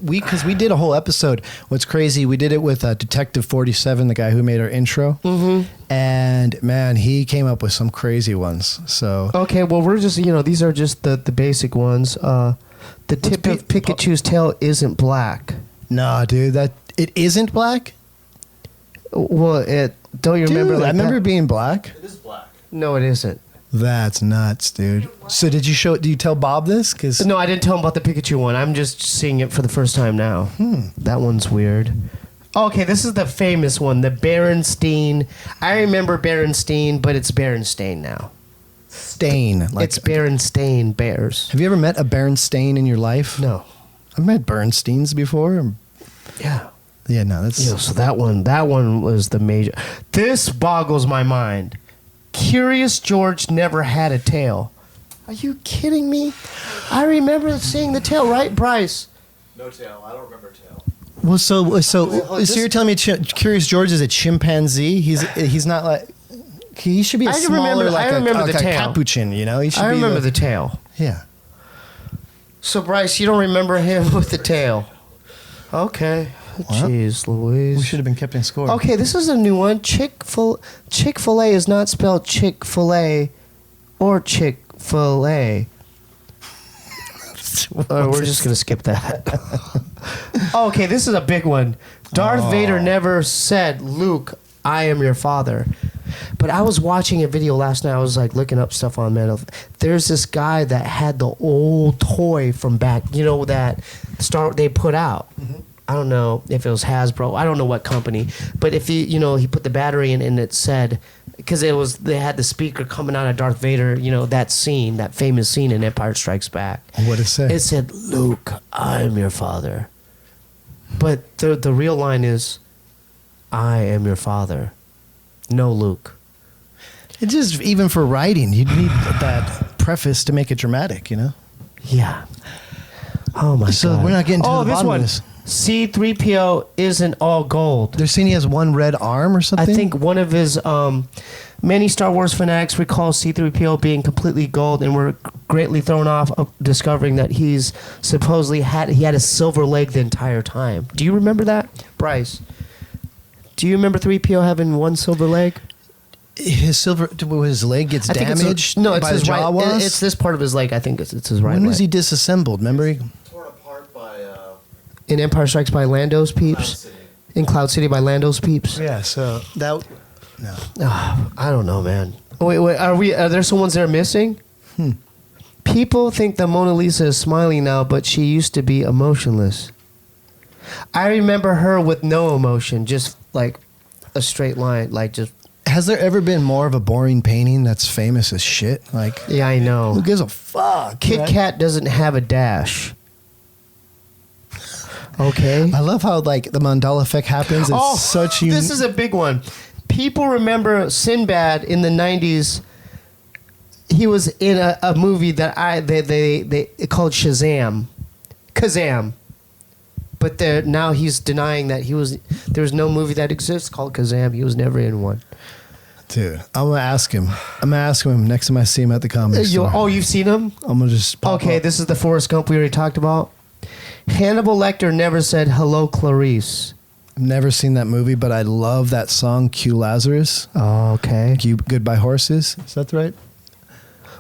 because we did a whole episode. What's crazy? We did it with Detective 47, the guy who made our intro, and man, he came up with some crazy ones. So Okay, well, we're just these are just the basic ones. The tip of Pikachu's tail isn't black. nah, dude, that it isn't black. Well, don't you Dude, remember? Like I remember that? it being black. It is black. No, it isn't. That's nuts, dude. So did you tell Bob this? Because No, I didn't tell him about the Pikachu one. I'm just seeing it for the first time now. That one's weird. Okay, this is the famous one, the Berenstain. I remember Berenstain, but it's Berenstain now. Stain. It's Berenstain Bears. Have you ever met a Berenstain in your life? No. I've met Bernsteins before. Yeah. Yeah, no, that's So that one was the major. This boggles my mind. Curious George never had a tail. Are you kidding me? I remember seeing the tail, right, Bryce? No tail. I don't remember tail. well. So this- you're telling me Curious George is a chimpanzee? He's not like he should be a I smaller remember- I remember like the a tail. capuchin. You know, he should I be remember the tail. yeah. So Bryce, you don't remember him with the tail? Okay. Jeez, Louise. We should have been keeping score. Okay, this is a new one. Chick-fil-A is not spelled Chick-fil-A or Chick-fil-A. We're just going to skip that. Okay, this is a big one. Darth Vader never said, Luke, I am your father. But I was watching a video last night. I was like looking up stuff on Metal. There's this guy that had the old toy from back, that they put out. I don't know if it was Hasbro. I don't know what company. But if he put the battery in and it said, because they had the speaker coming out of Darth Vader, that famous scene in Empire Strikes Back. What did it say? It said, Luke, I'm your father. But the real line is, I am your father. No, Luke. It's just even for writing, you need that preface to make it dramatic. Yeah. Oh my god. So we're not getting to the this bottom one. of this. C-3PO isn't all gold. They're saying he has one red arm or something. I think one of his many Star Wars fanatics recall C-3PO being completely gold and were greatly thrown off of discovering that he's supposedly had a silver leg the entire time. Do you remember that, Bryce? Do you remember 3PO having one silver leg? his leg gets I think damaged. It's by his the right. Jawas? It's this part of his leg. I think it's his right When was leg. he disassembled? Remember? Torn apart by In Empire Strikes by Lando's Cloud peeps. City. In Cloud City by Lando's peeps. Yeah. So that. No. I don't know, man. Wait. Are there some ones that are missing? People think the Mona Lisa is smiling now, but she used to be emotionless. I remember her with no emotion, just like a straight line, like just. Has there ever been more of a boring painting that's famous as shit? Like, Yeah, I know. who gives a fuck? Kit right? Kat doesn't have a dash. Okay. I love how like the Mandela effect happens. It's such this is a big one. People remember Sinbad in the 90s. He was in a movie that they called Shazam. Kazam. But now he's denying that there's no movie that exists called Kazam. He was never in one. Dude, I'm gonna ask him. Next time I see him at the comedy store. You've seen him? I'm gonna just pop Okay, up. this is the Forrest Gump we already talked about. Hannibal Lecter never said hello, Clarice. I've never seen that movie, but I love that song, Q Lazarus. Oh, okay. Goodbye Horses. Is that right?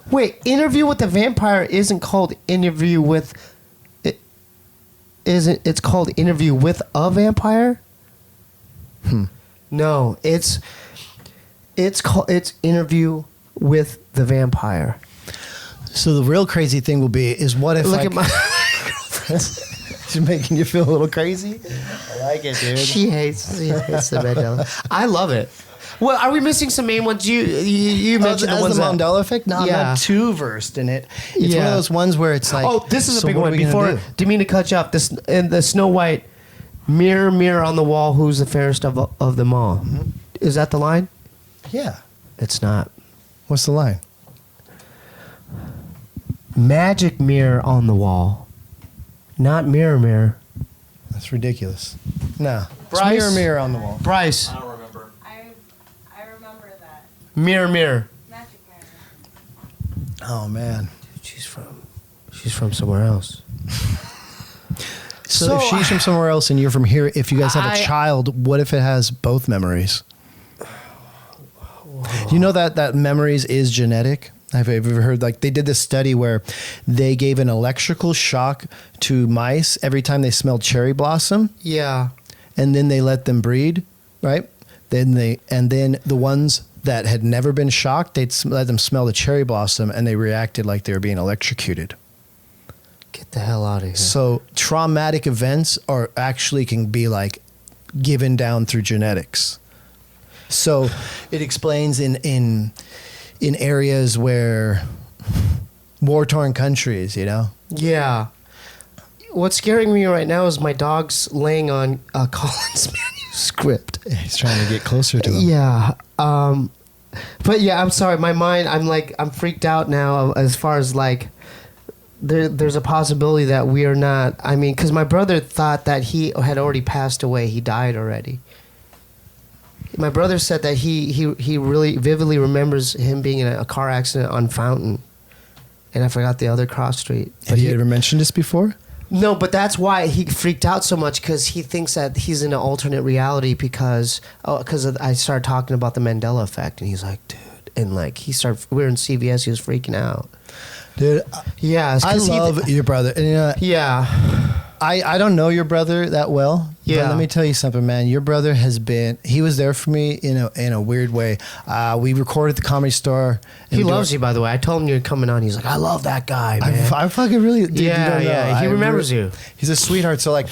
Wait, Interview with the Vampire isn't called Interview with... It's called Interview with a Vampire? No, it's Interview with the Vampire. So the real crazy thing will be is what if Look at my... she's making you feel a little crazy? I like it, dude. She hates the Mandela. I love it. Well, are we missing some main ones? You mentioned the as ones the that... Mandela effect? No, I'm Yeah. not too versed in it. It's one Yeah. of those ones where it's like, Oh, this is a so big what one. are we gonna Before, do? didn't mean to cut you off. This in the Snow White, mirror, mirror on the wall, who's the fairest of them all? Mm-hmm. Is that the line? Yeah. It's not. What's the line? Magic mirror on the wall, not mirror, mirror. That's ridiculous. No. It's Bryce? mirror, mirror on the wall. Bryce, I don't remember. I remember that. mirror, mirror. Magic mirror. Oh, man. She's from somewhere else. So if she's from somewhere else and you're from here, if you guys have a I- child, what if it has both memories? You know that memories is genetic? Have you ever heard, like, they did this study where they gave an electrical shock to mice every time they smelled cherry blossom, Yeah. and then they let them breed, right? Then the ones that had never been shocked, they'd let them smell the cherry blossom, and they reacted like they were being electrocuted. Get the hell out of here. So traumatic events can be like given down through genetics. So it explains in areas where war-torn countries, you know. Yeah. What's scaring me right now is my dog's laying on Colin's manuscript. He's trying to get closer to them. Yeah. But yeah, I'm sorry. My mind, I'm freaked out now as far as like, there's a possibility that we are not, I mean, because my brother thought that he had already passed away. He died already. My brother said that he really vividly remembers him being in a car accident on Fountain. And I forgot the other cross street. Have you ever mentioned this before? No, but that's why he freaked out so much, because he thinks that he's in an alternate reality because I started talking about the Mandela effect, and he's like, dude, and like we were in CVS, he was freaking out. Dude, Yeah, it's I 'cause love your brother. And, you know, yeah, I don't know your brother that well. Yeah. But let me tell you something, man. Your brother he was there for me in a weird way. We recorded at the Comedy Store. he loves you, by the way. I told him you're coming on. He's like, I love that guy, man. I fucking really, dude, you Yeah, don't know. yeah, he remembers you. He's a sweetheart. So like,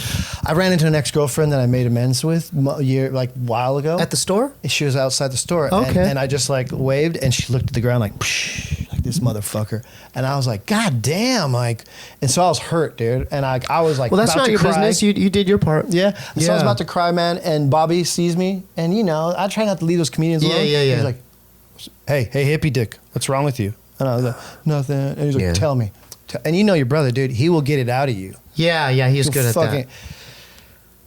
I ran into an ex-girlfriend that I made amends with a while ago. At the store? She was outside the store. Okay. And I just like waved, and she looked at the ground like, psh, like this motherfucker. And I was like, God damn, like, and so I was hurt, dude. And I was like, Well, that's about not to your cry. business. You did your part. Yeah. So I was Yeah. about to cry, man, and Bobby sees me, and you know, I try not to leave those comedians Yeah, alone. yeah, yeah. He's like, hey, hippie dick, what's wrong with you? And I was like, nothing. And he's like, Yeah. tell me. And you know your brother, dude, he will get it out of you. Yeah, he's good at that.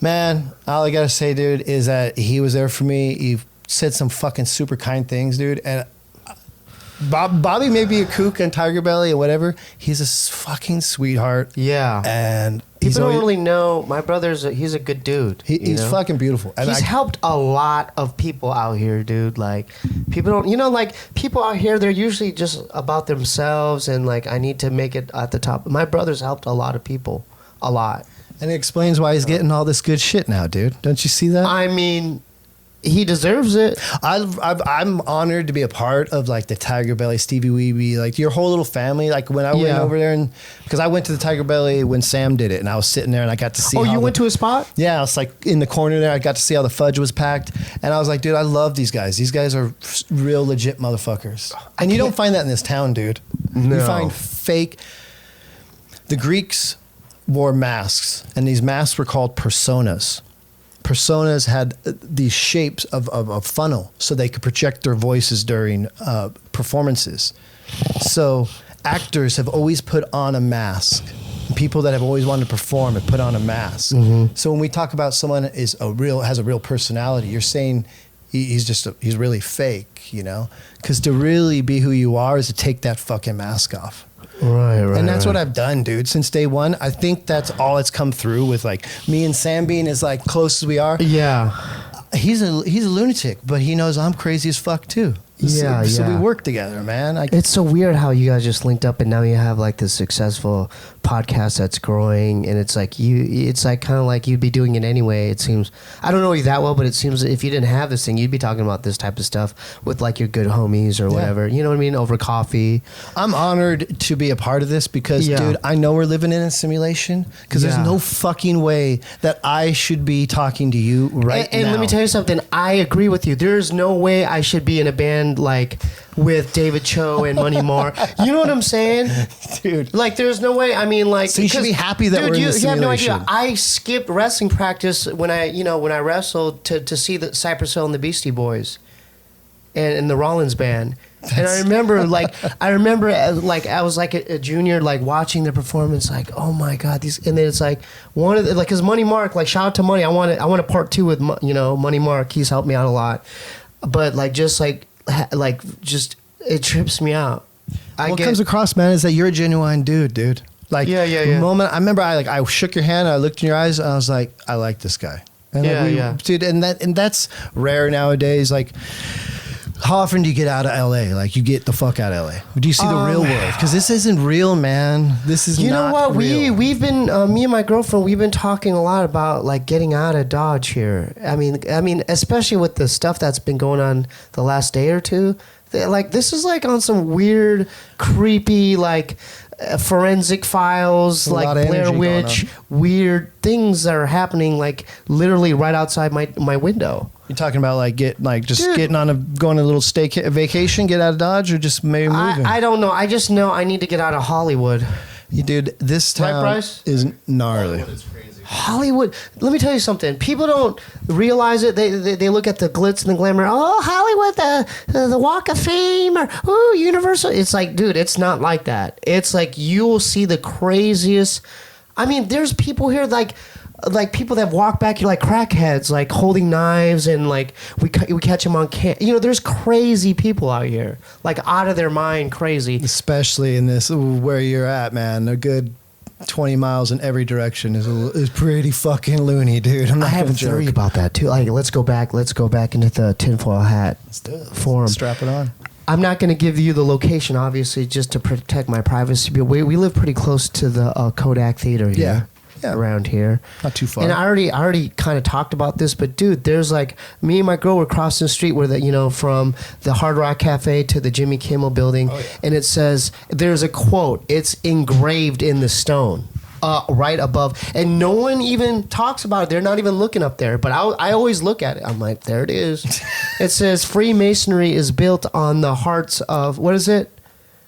Man, all I gotta say, dude, is that he was there for me. He said some fucking super kind things, dude. And Bobby may be a kook and Tiger Belly or whatever. He's a fucking sweetheart. Yeah. And he's People don't always- really know. My brother's he's a good dude. you he's know? fucking beautiful. And He's helped a lot of people out here, dude. Like, people don't, like, people out here, they're usually just about themselves and, like, I need to make it at the top. My brother's helped a lot of people. A lot. And it explains why he's getting all this good shit now, dude. Don't you see that? I mean, he deserves it. I'm honored to be a part of like the Tiger Belly, Steebee Weebee, like your whole little family. Like when I went over there, and because I went to the Tiger Belly when Sam did it, and I was sitting there and I got to see. Oh, you went to a spot? Yeah, I was like in the corner there. I got to see how the fudge was packed, and I was like, dude, I love these guys. These guys are real legit motherfuckers, and you don't find that in this town, dude. No. You find fake. The Greeks wore masks, and these masks were called personas. Personas had these shapes of funnel so they could project their voices during performances. So actors have always put on a mask. People that have always wanted to perform have put on a mask. Mm-hmm. So when we talk about someone has a real personality, you're saying he's really fake, you know? Because to really be who you are is to take that fucking mask off. Right. And that's what I've done, dude, since day one. I think that's all it's come through with like me and Sam being as like close as we are. Yeah. He's a lunatic, but he knows I'm crazy as fuck too. So we work together, man. It's so weird how you guys just linked up and now you have like this successful podcast that's growing, and it's like kind of like you'd be doing it anyway. It seems, I don't know you that well, but it seems if you didn't have this thing, you'd be talking about this type of stuff with like your good homies or whatever. You know what I mean? Over coffee. I'm honored to be a part of this because, dude, I know we're living in a simulation because there's no fucking way that I should be talking to you right now. And let me tell you something. I agree with you. There's no way I should be in a band like with David Cho and Money Mark. You know what I'm saying? Dude. Like, there's no way. I mean, like... So you should be happy that we're in the simulation. You have no idea. I skipped wrestling practice when I wrestled to see the Cypress Hill and the Beastie Boys and the Rollins band. And I remember, I was like a junior, like watching the performance, like, oh my God, these, and then it's like one of the, like, cause Money Mark, like, shout out to Money. I want a part 2 with, Money Mark. He's helped me out a lot, but like, just it trips me out. What comes across, man, is that you're a genuine dude. Like, the moment I remember, I shook your hand, I looked in your eyes, and I was like, I like this guy. And dude, and that's rare nowadays. Like, how often do you get out of LA? Like, you get the fuck out of LA. Do you see the real world? Because this isn't real, man. This is not real. You know what? We've been, me and my girlfriend, we've been talking a lot about like getting out of Dodge here. I mean, especially with the stuff that's been going on the last day or two. Like, this is like on some weird, creepy, like forensic files, like Blair Witch, weird things that are happening, like literally right outside my window. You're talking about getting on going on a little vacation, get out of Dodge, or just maybe moving? I don't know. I just know I need to get out of Hollywood. Dude, this town is gnarly. Hollywood is crazy. Hollywood. Let me tell you something. People don't realize it. They look at the glitz and the glamour. Oh, Hollywood, the Walk of Fame, or Universal. It's like, dude, it's not like that. It's like you will see the craziest. I mean, there's people here like people that walk back here like crackheads, like holding knives, and like we catch them on camera. There's crazy people out here, like out of their mind crazy. Especially in this where you're at, man. A good 20 miles in every direction is pretty fucking loony, dude. I have a theory about that too. Like, let's go back into the tinfoil hat forum. Strap it on. I'm not going to give you the location, obviously, just to protect my privacy. But we live pretty close to the Kodak Theater here. Yeah. Around here. Not too far. And I already kind of talked about this, but dude, there's like, me and my girl were crossing the street where from the Hard Rock Cafe to the Jimmy Kimmel building. Oh, yeah. And it says, there's a quote, it's engraved in the stone. Right above, and no one even talks about it. They're not even looking up there, but I always look at it. I'm like, there it is. It says Freemasonry is built on the hearts of, what is it?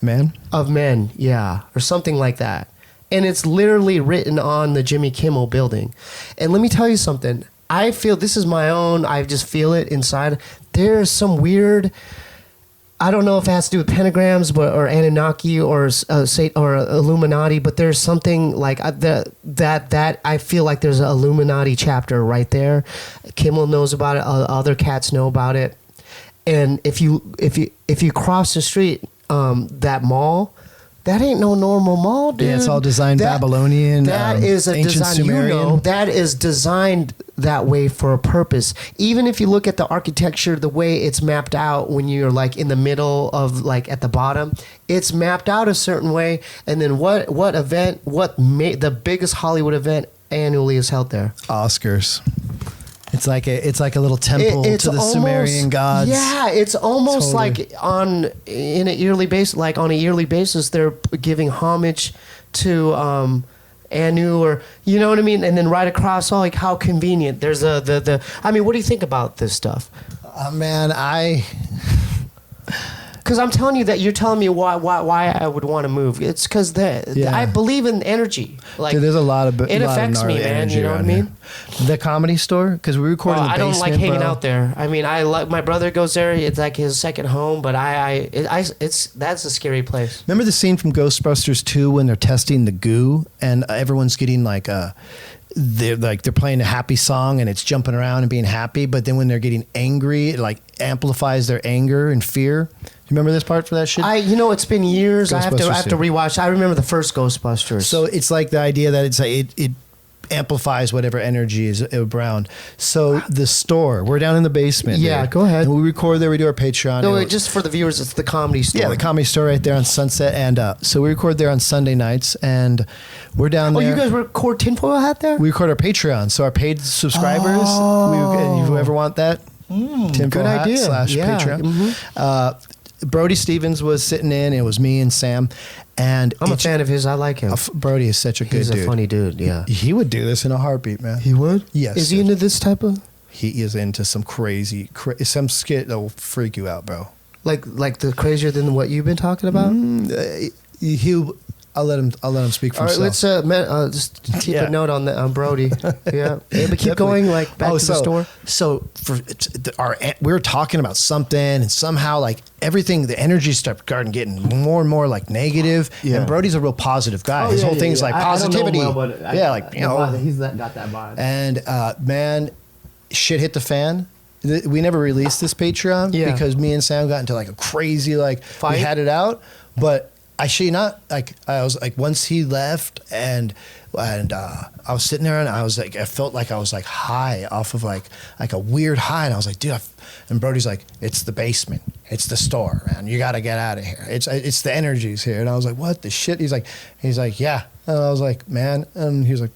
Men? Of men, yeah, or something like that. And it's literally written on the Jimmy Kimmel building. And let me tell you something. I feel, this is my own, I just feel it inside. There's some weird, I don't know if it has to do with pentagrams, or Anunnaki, or Illuminati, but there's something like that I feel like there's an Illuminati chapter right there. Kimmel knows about it. Other cats know about it. And if you cross the street, that mall, that ain't no normal mall, dude. Yeah, it's all designed Babylonian. That is a design. Sumerian. That is designed that way for a purpose. Even if you look at the architecture, the way it's mapped out when you're like in the middle of like at the bottom, it's mapped out a certain way. And then the biggest Hollywood event annually is held there? Oscars. It's like a little temple It's to the Sumerian gods. Yeah, it's almost Totally. like on a yearly basis, they're giving homage to Anu, or you know what I mean. And then right across, like how convenient. There's the. I mean, what do you think about this stuff? Man, Because I'm telling you that you're telling me why I would want to move. It's because Yeah. I believe in energy. Like dude, there's a lot of it affects me, gnarly man. energy You know what I around mean? here. The Comedy Store, because we recorded in the I basement. don't like hanging bro. out there. I mean, I like my brother goes there. It's like his second home. But that's a scary place. Remember the scene from Ghostbusters 2 when they're testing the goo and everyone's getting like they're playing a happy song and it's jumping around and being happy, but then when they're getting angry, it like amplifies their anger and fear. You remember this part for that shit? It's been years. I have to Ghostbusters 2. rewatch. I remember the first Ghostbusters. So it's like the idea that it's like it amplifies whatever energy is around. So the store, we're down in the basement. Yeah, there. go ahead. And we record there. We do our Patreon. no, and wait, just for the viewers, it's the Comedy Store. yeah, the Comedy Store right there on Sunset. And so we record there on Sunday nights, and we're down Oh, there. you guys record tinfoil hat there? We record our Patreon, so our paid subscribers. If you ever want that, Tim good idea. Yeah. Patreon. Brody Stevens was sitting in. It was me and Sam, and I'm a fan of his. I like him. Brody is such a good He's dude. a funny dude. Yeah. He would do this in a heartbeat, man. would? Yes. Is he into this type of He is into some crazy, some skit that will freak you out, bro. like the crazier than what you've been talking about? I'll let him speak for All right, himself. let's just keep Yeah. a note on Brody. Yeah, but keep going. Like back to the store. So we were talking about something, and somehow like everything, the energy started getting more and more like negative. Yeah. And Brody's a real positive guy. His whole thing's like positivity. he's got that vibe. And man, shit hit the fan. We never released this Patreon because me and Sam got into like a crazy Fight? we had it out, but I shit you not, like I was like once he left and I was sitting there and I was like I felt like I was like high off of like a weird high, and I was like, dude, and Brody's like, it's the basement, it's the store, man, you got to get out of here. It's the energies here, and I was like, what the shit? He's like, yeah, and I was like, man, and he was like,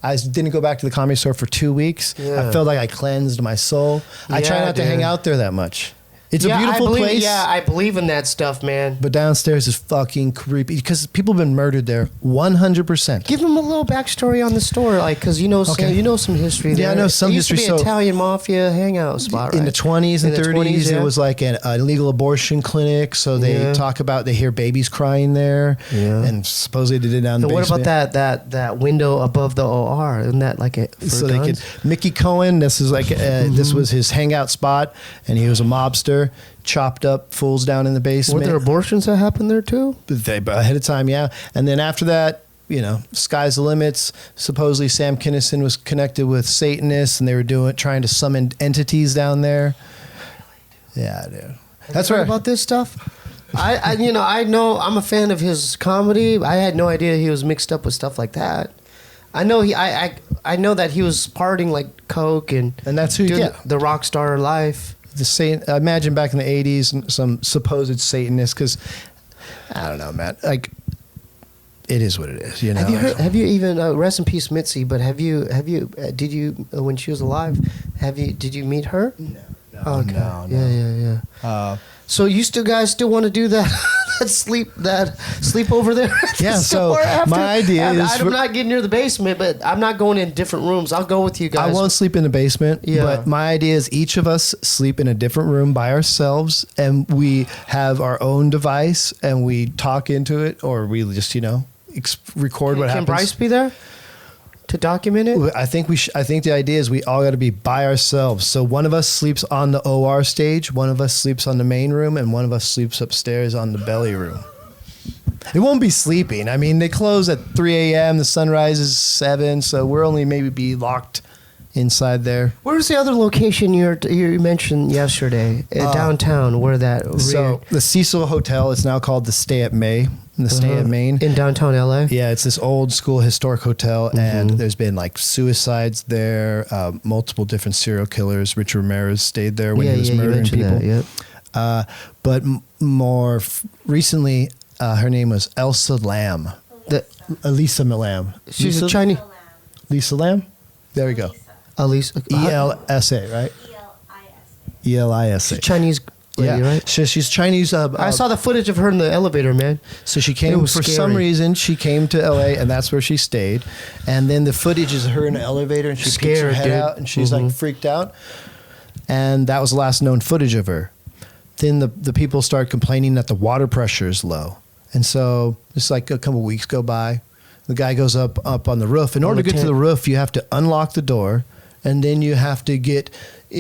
I didn't go back to the Comedy Store for 2 weeks. Yeah. I felt like I cleansed my soul. I try Yeah, not to dude. hang out there that much. It's a beautiful place. Yeah, I believe in that stuff, man. But downstairs is fucking creepy because people have been murdered there 100%. Give him a little backstory on the store, like, because you know some history there. Yeah, I know some it used history. To be So Italian mafia hangout spot, right? in the 20s and In the 30s, 20s, yeah. it was like an illegal abortion clinic. So they talk about, they hear babies crying there. Yeah. And supposedly they did down the So what basement. about that window above the OR? Isn't that like it? So they could, Mickey Cohen, this is like, this was his hangout spot, and he was a mobster. Chopped up fools down in the basement. Were there abortions that happened there too? Ahead of time, yeah. And then after that, sky's the limits. Supposedly Sam Kinison was connected with Satanists, and they were trying to summon entities down there. Yeah, dude. That's right. About this stuff. I know I'm a fan of his comedy. I had no idea he was mixed up with stuff like that. I know I know that he was partying like coke and that's who you doing get. the rock star life. I imagine back in the 80s, some supposed Satanists, because I don't know, man. Like, it is what it is, you know. Have you even rest in peace, Mitzi? But did you when she was alive? Did you meet her? No. Okay. No. Yeah. So you guys still want to do that? sleep over there? At the Yeah, so store after? my idea is I'm not getting near the basement, but I'm not going in different rooms. I'll go with you guys. I won't sleep in the basement, Yeah. but my idea is each of us sleep in a different room by ourselves, and we have our own device, and we talk into it, or we just, record what Can happens. Bryce be there to document it? I think I think the idea is we all got to be by ourselves. So one of us sleeps on the OR stage, one of us sleeps on the main room, and one of us sleeps upstairs on the belly room. It won't be sleeping. I mean, they close at 3 a.m. The sun rises 7, so we're only maybe be locked inside there. Where's the other location you mentioned yesterday? Downtown, where that... So the Cecil Hotel is now called the Stay at May. The Stay at Maine. In downtown LA? Yeah, it's this old school historic hotel, and there's been like suicides there, multiple different serial killers. Richard Ramirez stayed there when he was murdering people. That, But more recently, her name was Elsa Lam. Elisa Lam. She's Lisa? a Chinese... Lisa Lam? There we go. Elisa. ELSA, right? ELISA. Chinese lady, right? She's Chinese. I saw the footage of her in the elevator, man. So she It came was for scary. some reason. She came to LA, and that's where she stayed. And then the footage is her in the elevator, and she peeks her Scared, head dude. out, and she's like freaked out. And that was the last known footage of her. Then the people start complaining that the water pressure is low, and so it's like a couple weeks go by. The guy goes up on the roof. In order to get to the roof, you have to unlock the door, and then you have to get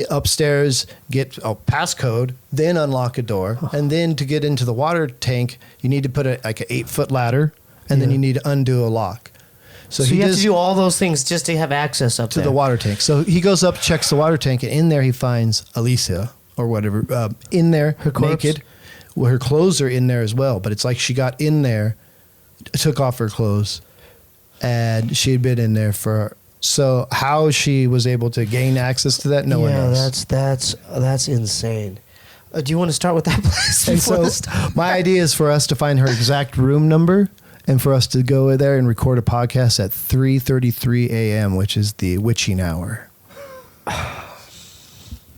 upstairs, get a passcode, then unlock a door, and then to get into the water tank, you need to put like an 8-foot ladder, and then Yeah. you need to undo a lock. So you have to do all those things just to have access up to there. the water tank. So he goes up, checks the water tank, and in there he finds Alicia or whatever in there, Her corpse? naked. Well, her clothes are in there as well, but it's like she got in there, took off her clothes, and she had been in there for. So how she was able to gain access to that, no one knows. that's insane. Do you want to start with that, please? And before so this- my idea is for us to find her exact room number and for us to go there and record a podcast at 3:33 a.m., which is the witching hour.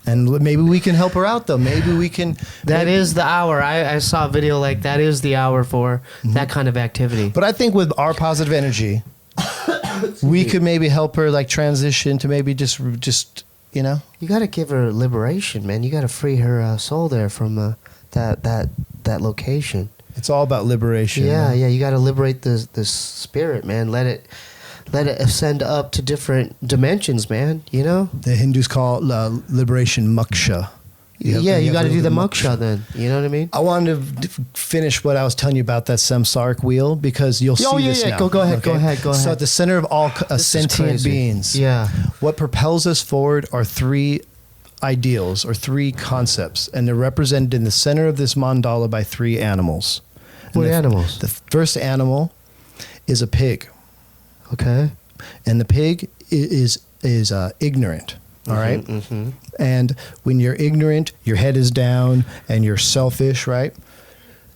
And maybe we can help her out, though. Maybe we can. That maybe- is the hour. I saw a video like that is the hour for that kind of activity. But I think with our positive energy, we could maybe help her like transition to maybe just you know. You got to give her liberation, man. You got to free her soul there from that location. It's all about liberation. Yeah. You got to liberate the spirit, man. Let it ascend up to different dimensions, man. You know. The Hindus call liberation moksha. You got to do the moksha then. You know what I mean? I wanted to finish what I was telling you about that samsaric wheel because you'll see this now. Go ahead. So at the center of all This is sentient crazy. beings, Yeah. what propels us forward are 3 ideals or 3 concepts, and they're represented in the center of this mandala by 3 animals. And What animals? The first animal is a pig, Okay. and the pig is ignorant. All right. Mm-hmm. And when you're ignorant, your head is down and you're selfish, right?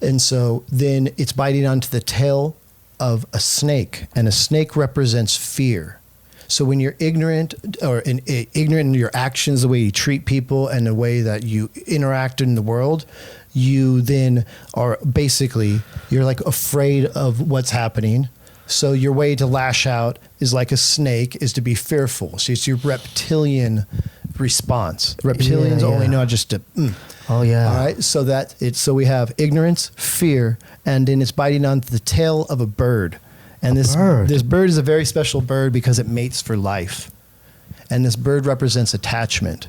And so then it's biting onto the tail of a snake, and a snake represents fear. So when you're ignorant or ignorant in your actions, the way you treat people and the way that you interact in the world, you then are basically, you're like afraid of what's happening. So your way to lash out is like a snake, is to be fearful. So it's your reptilian response. Reptilians Yeah, only yeah. know just to. Oh yeah. All right. So we have ignorance, fear, and then it's biting onto the tail of a bird. And this bird is a very special bird because it mates for life. And this bird represents attachment.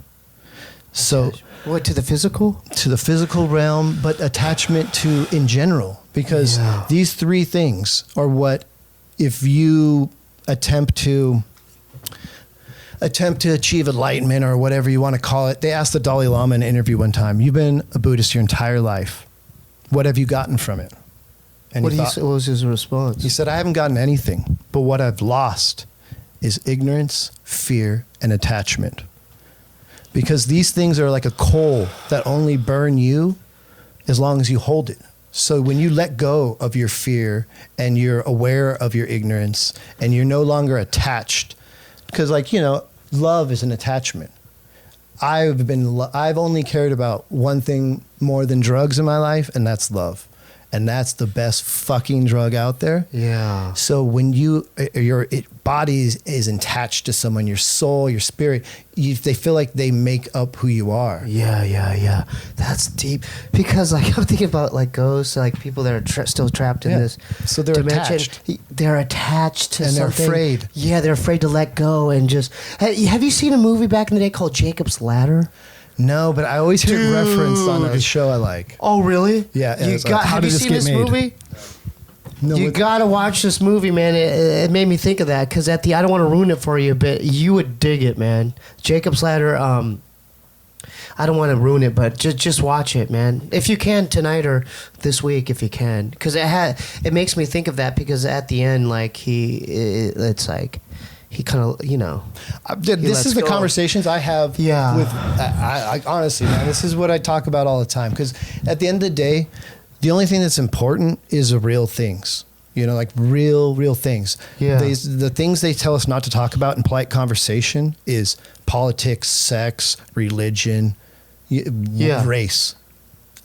So What, to the physical? to the physical realm, but attachment to in general, because Yeah. these 3 things are what, if you attempt to achieve enlightenment or whatever you want to call it. They asked the Dalai Lama in an interview one time, "You've been a Buddhist your entire life. What have you gotten from it?" And What he was his response? he said, "I haven't gotten anything, but what I've lost is ignorance, fear, and attachment. Because these things are like a coal that only burn you as long as you hold it. So when you let go of your fear and you're aware of your ignorance and you're no longer attached, because love is an attachment. I've only cared about one thing more than drugs in my life, and that's love. And that's the best fucking drug out there. Yeah. So when your body is attached to someone, your soul, your spirit, they feel like they make up who you are. Yeah. That's deep. Because I'm thinking about ghosts, people that are still trapped in this So they're dimension. attached. They're attached to And they're something. afraid. Yeah, they're afraid to let go and just. Have you seen a movie back in the day called Jacob's Ladder? No, but I always hear it referenced on a Dude. show I like. Oh, really? Yeah, You it's like, how have did you this seen get this made? movie? No, You gotta watch this movie, man. It made me think of that because I don't want to ruin it for you, but you would dig it, man. Jacob's Ladder. I don't want to ruin it, but just watch it, man. If you can tonight or this week, if you can, because it makes me think of that because at the end, it's like he kind of this lets is the go. conversations I have Yeah. with, I honestly, man, this is what I talk about all the time. Because at the end of the day, the only thing that's important is the real things. like real things. Yeah. The things they tell us not to talk about in polite conversation is politics, sex, religion, race.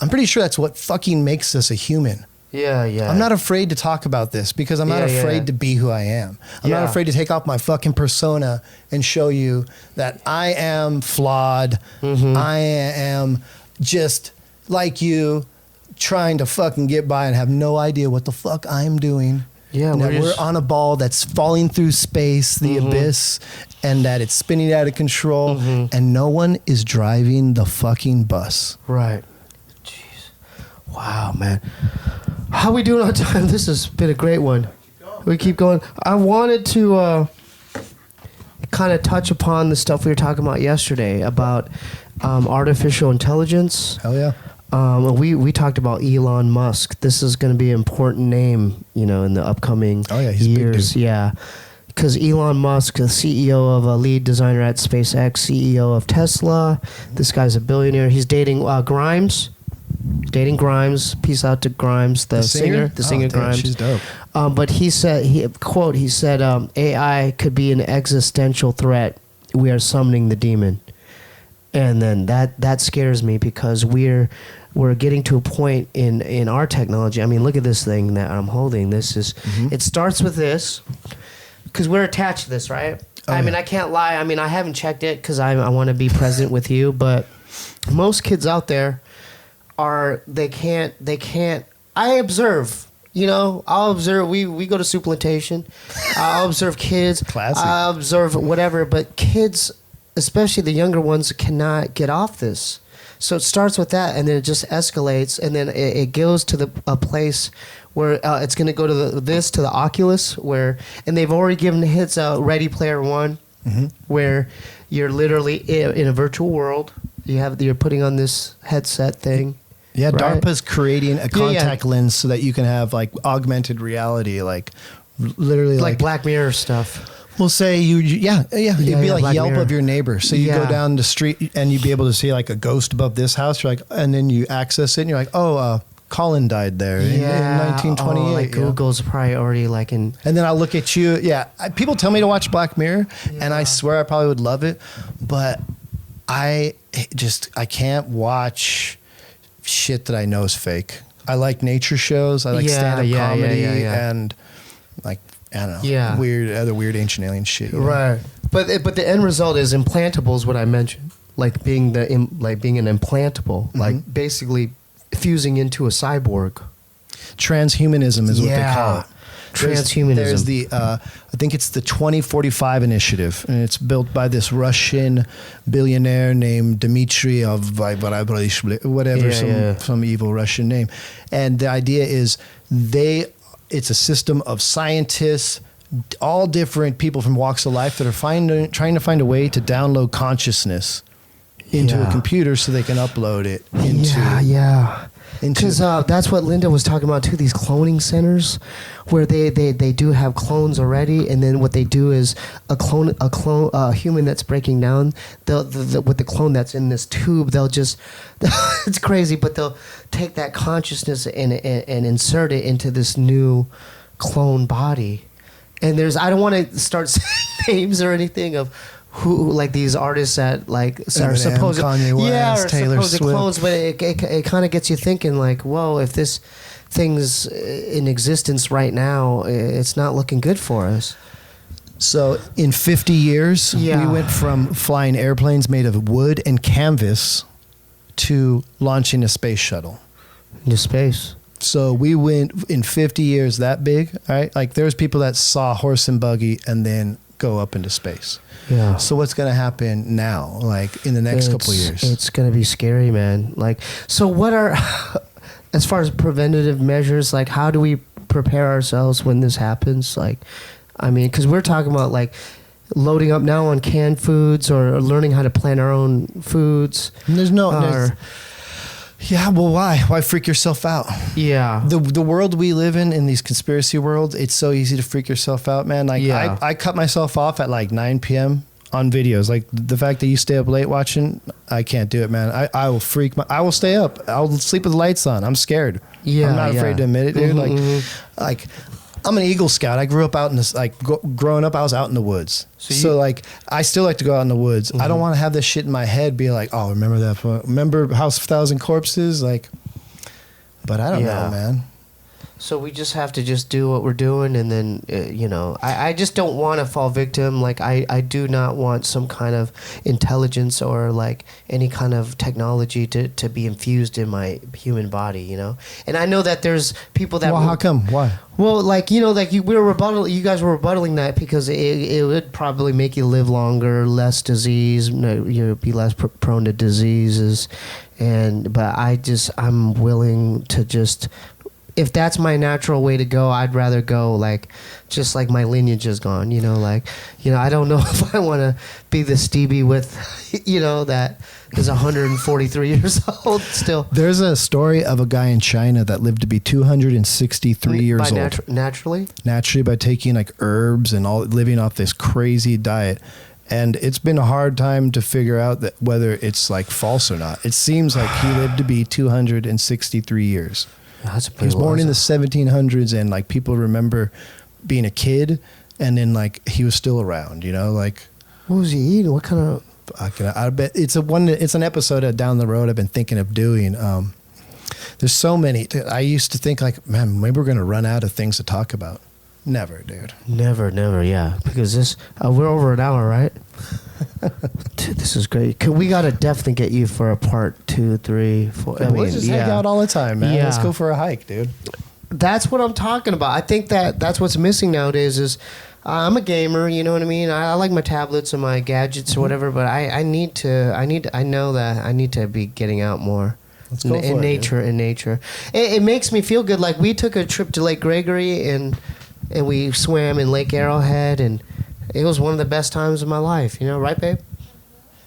I'm pretty sure that's what fucking makes us a human. Yeah. I'm not afraid to talk about this because I'm not afraid to be who I am. I'm not afraid to take off my fucking persona and show you that I am flawed. I am just like you, trying to fucking get by and have no idea what the fuck I'm doing. Yeah, we're on a ball that's falling through space, the abyss, and that it's spinning out of control, and no one is driving the fucking bus. Right. Jeez. Wow, man. How we doing on time? This has been a great one. We keep going. I wanted to kind of touch upon the stuff we were talking about yesterday about artificial intelligence. Hell yeah. We talked about Elon Musk. This is going to be an important name, in the upcoming he's years. big dude. Yeah, because Elon Musk, the CEO of a lead designer at SpaceX, CEO of Tesla. This guy's a billionaire. He's dating Grimes. Dating Grimes. Peace out to Grimes, the singer. The singer Grimes. She's dope. But he said, AI could be an existential threat. We are summoning the demon. And then that scares me because we're getting to a point in our technology. I mean, look at this thing that I'm holding. This is it starts with this because we're attached to this, right? I mean, I can't lie. I mean, I haven't checked it because I want to be present with you. But most kids out there they can't. I observe. I'll observe. We go to supplementation. I'll observe kids. Classic. I'll observe whatever. But kids, especially the younger ones, cannot get off this. So it starts with that, and then it just escalates, and then it goes to a place where it's going to go to the Oculus, and they've already given hits out. Ready Player One, where you're literally in a virtual world. You're putting on this headset thing. Yeah, right? DARPA's creating a contact lens so that you can have like augmented reality, like literally like Black Mirror stuff. We'll say it'd be like Black Yelp Mirror. of your neighbor. So you go down the street and you'd be able to see like a ghost above this house. You're like, and then you access it and you're like, Colin died there in 1928. Like Google's probably already like in. And then I'll look at you. Yeah, people tell me to watch Black Mirror, and I swear I probably would love it, but I can't watch shit that I know is fake. I like nature shows. I like stand-up comedy and like, I don't know, weird ancient alien shit. Right. But the end result is implantable is what I mentioned. Like being being an implantable, like basically fusing into a cyborg. Transhumanism is what they call it. Transhumanism. There's the I think it's the 2045 initiative, and it's built by this Russian billionaire named Dmitry of whatever, some evil Russian name. And the idea is it's a system of scientists, all different people from walks of life that are trying to find a way to download consciousness into a computer so they can upload it into. Because that's what Linda was talking about too. These cloning centers, where they do have clones already, and then what they do is a human that's breaking down. With the clone that's in this tube, they'll just it's crazy, but they'll take that consciousness and insert it into this new clone body. And I don't want to start saying names or anything of who, like these artists that like are supposed Kanye West, or Taylor supposed Swift. clones, but it kind of gets you thinking like, whoa, if this thing's in existence right now, it's not looking good for us. So in 50 years, we went from flying airplanes made of wood and canvas to launching a space shuttle. Into space. So we went in 50 years that big, right? Like there's people that saw horse and buggy and then go up into space. Yeah. So what's going to happen now, like in the next couple of years? It's going to be scary, man. Like, so what are, as far as preventative measures, like how do we prepare ourselves when this happens? Like, I mean, because we're talking about like loading up now on canned foods or learning how to plant our own foods. And why freak yourself out? Yeah. The world we live in these conspiracy worlds, it's so easy to freak yourself out, man. Like I cut myself off at like 9 p.m. on videos. Like the fact that you stay up late watching, I can't do it, man. I will I will stay up. I'll sleep with the lights on. I'm scared. Yeah. I'm not afraid to admit it, dude. Like I'm an Eagle Scout. I grew up out in this, like, growing up, I was out in the woods. So like, I still like to go out in the woods. I don't want to have this shit in my head, be like, oh, remember House of Thousand Corpses? Like, but I don't know, man. So we just have to just do what we're doing, and then, you know, I just don't want to fall victim. Like, I do not want some kind of intelligence or, like, any kind of technology to be infused in my human body, you know? And I know that there's people that... Well, how come? Why? Well, like, you know, like, you guys were rebuttaling that because it would probably make you live longer, less disease, you'd be less prone to diseases. But I'm willing to just... If that's my natural way to go, I'd rather go like, just like my lineage is gone, you know, like, you know, I don't know if I want to be the Steebee with, you know, that is 143 years old still. There's a story of a guy in China that lived to be 263 years old. Naturally? Naturally, by taking like herbs and all, living off this crazy diet. And it's been a hard time to figure out that whether it's like false or not. It seems like he lived to be 263 years. He was born in the 1700s, and like people remember being a kid, and then like he was still around. You know, like what was he eating? What kind of? I bet it's an episode down the road I've been thinking of doing. There's so many. I used to think like, man, maybe we're gonna run out of things to talk about. Never, dude. Never, yeah. Because this, we're over an hour, right? Dude, this is great. We gotta definitely get you for a part 2, 3, 4. We'll just hang out all the time, man. Yeah. Let's go for a hike, dude. That's what I'm talking about. I think that's what's missing nowadays is I'm a gamer, you know what I mean? I like my tablets and my gadgets or whatever, but I know that I need to be getting out more. Let's go in nature. It makes me feel good. Like we took a trip to Lake Gregory and we swam in Lake Arrowhead, and it was one of the best times of my life, you know, right, babe?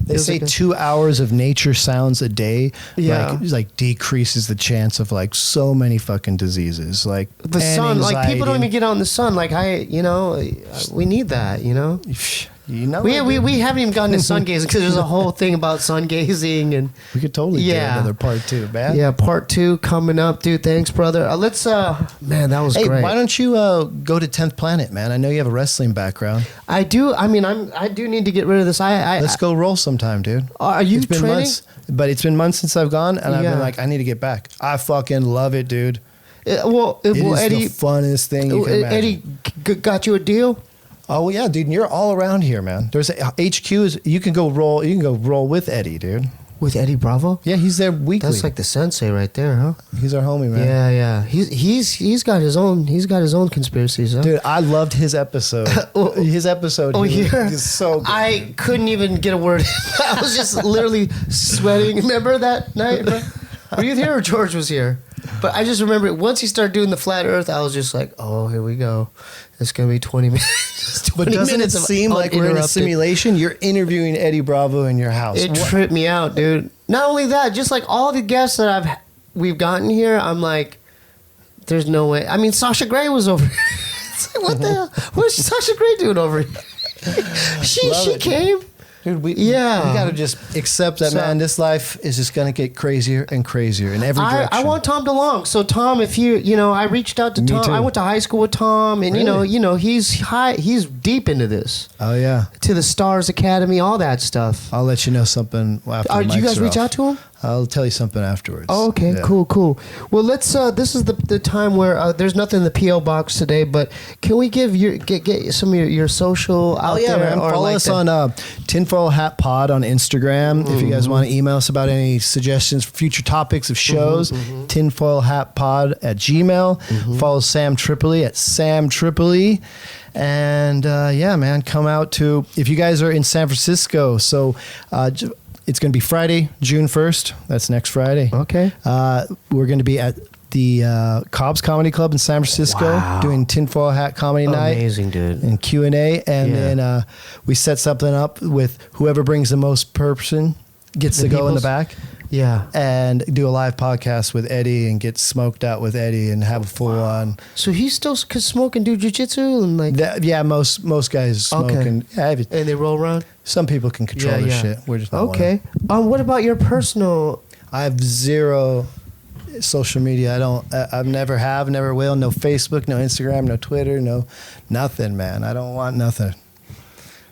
They say 2 hours of nature sounds a day like decreases the chance of like so many fucking diseases, like the sun. Like people don't even get out in the sun. Like we need that, you know. You know, we haven't even gotten to sun gazing because there's a whole thing about sun gazing, and we could totally do another part 2, man. Yeah, part 2 coming up, dude. Thanks, brother. Let's man, that was great. Why don't you go to 10th Planet, man? I know you have a wrestling background. I do. I mean, I do need to get rid of this. Let's go roll sometime, dude. Are you it's been training? Months, but it's been months since I've gone, and I've been like, I need to get back. I fucking love it, dude. It is Eddie, the funnest thing you can imagine. Eddie got you a deal? Oh well, yeah, dude. And you're all around here, man. There's a HQ. You can go roll with Eddie, dude. With Eddie Bravo? Yeah, he's there weekly. That's like the sensei right there, huh? He's our homie, man. Yeah. He's got his own conspiracies, huh? Dude, I loved his episode. His episode. He's so good. I couldn't even get a word in. I was just literally sweating. Remember that night? Were you here or George was here? But I just remember once he started doing the flat earth, I was just like, oh, here we go. It's going to be 20 minutes. 20 but doesn't it minutes seem like we're in a simulation? You're interviewing Eddie Bravo in your house. It tripped me out, dude. Not only that, just like all the guests that we've gotten here, I'm like, there's no way. I mean, Sasha Grey was over here. It's like, what the hell? What's Sasha Grey doing over here? She came. Dude, we got to just accept that, man. This life is just going to get crazier and crazier in every direction. I want Tom DeLong. So Tom, if I reached out to Tom. Too. I went to high school with Tom, and really? he's deep into this. Oh yeah, to the Stars Academy, all that stuff. I'll let you know something after. Did you guys reach out to him? I'll tell you something afterwards. Oh, okay, yeah. Cool. Well, let's. This is the time where there's nothing in the PO box today, but can we get some of your social out there? Man. Or follow us on Tinfoil Hat Pod on Instagram. If you guys want to email us about any suggestions for future topics of shows, Tinfoil Hat Pod at Gmail. Follow Sam Tripoli at Sam Tripoli. And man, come out to, if you guys are in San Francisco, so it's going to be Friday, June 1st. That's next Friday. Okay. We're going to be at the Cobb's Comedy Club in San Francisco doing Tinfoil Hat Comedy Night. Amazing, dude. And Q&A. And then we set something up with whoever brings the most person gets to go in the back. Yeah. And do a live podcast with Eddie and get smoked out with Eddie and have a full on. So he still can smoke and do jiu-jitsu? And like most guys smoke. Okay. And they roll around? Some people can control this shit. We're just not okay. What about your personal? I have zero social media. I've never have, never will. No Facebook, no Instagram, no Twitter, no nothing, man. I don't want nothing.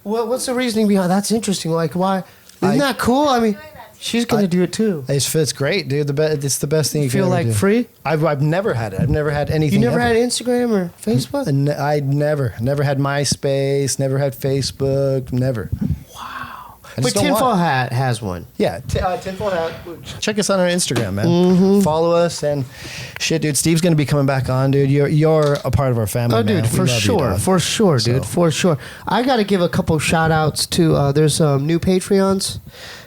Well, what's the reasoning behind? That's interesting. Like, why? Isn't that cool? I mean, she's gonna do it too. It's great, dude. It's the best thing you Feel can ever like do. free? I've never had it. I've never had anything. You never ever. had Instagram or Facebook? And I never had MySpace, never had Facebook, never. But Tinfoil Hat has one. Yeah, Tinfoil Hat. Check us out on our Instagram, man. Follow us and shit, dude. Steve's gonna be coming back on, dude. You're a part of our family. Oh, dude, man. for sure, dude, for sure. I got to give a couple shout outs to. There's some new Patreons,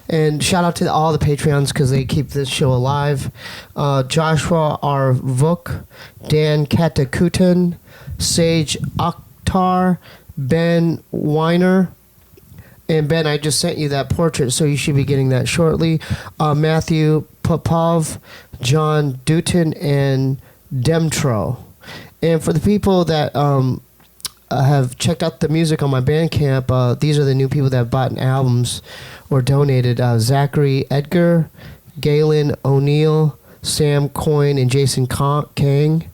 and shout out to all the Patreons because they keep this show alive. Joshua R. Vuk, Dan Katakuten, Sage Akhtar, Ben Weiner. And Ben, I just sent you that portrait, so you should be getting that shortly. Matthew Popov, John Dutton, and Demtro. And for the people that have checked out the music on my Bandcamp, these are the new people that have bought albums or donated. Zachary Edgar, Galen O'Neill, Sam Coyne, and Jason Kang.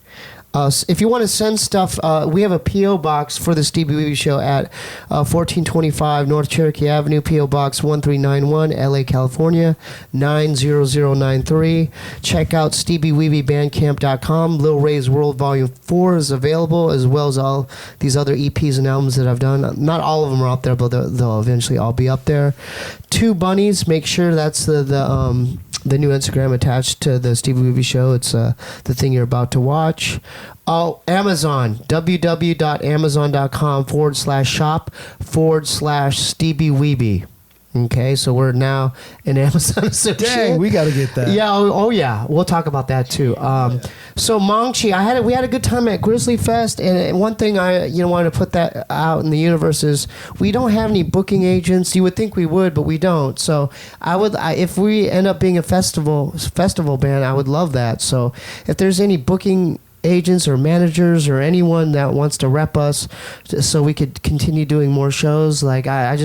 If you want to send stuff, we have a P.O. box for the Steebee Weebee Show at 1425 North Cherokee Avenue, P.O. Box 1391, LA, California, 90093. Check out SteebeeWeebieBandcamp.com. Lil Ray's World Volume 4 is available, as well as all these other EPs and albums that I've done. Not all of them are out there, but they'll eventually all be up there. 2 Bunnies, make sure that's the new Instagram attached to the Steebee Weebie Show. It's the thing you're about to watch. Oh, Amazon. www.amazon.com/shop/Steebee Weebie. Okay, so we're now an Amazon associate. Dang, we got to get that. Yeah, oh yeah, we'll talk about that too. So Mongchi, we had a good time at Grizzly Fest, and one thing I wanted to put that out in the universe is we don't have any booking agents. You would think we would, but we don't. So if we end up being a festival band, I would love that. So if there's any booking agents or managers or anyone that wants to rep us so we could continue doing more shows, like I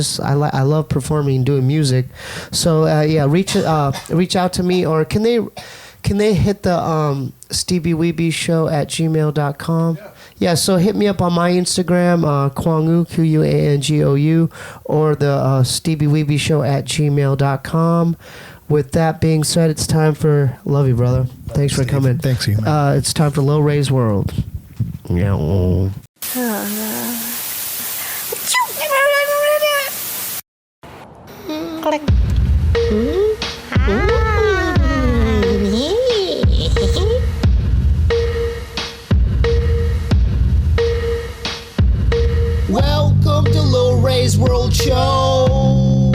love performing and doing music. So reach out to me, or can they hit the Steebee Weebie Show at gmail.com? Yeah, so hit me up on my Instagram, Kwangu, Quangou, or the Steebee Weebie Show at gmail.com. With that being said, it's time for... Love you, brother. Thanks for coming. Thanks, you, man. It's time for Lil Ray's World. Yeah. Welcome to Lil Ray's World Show.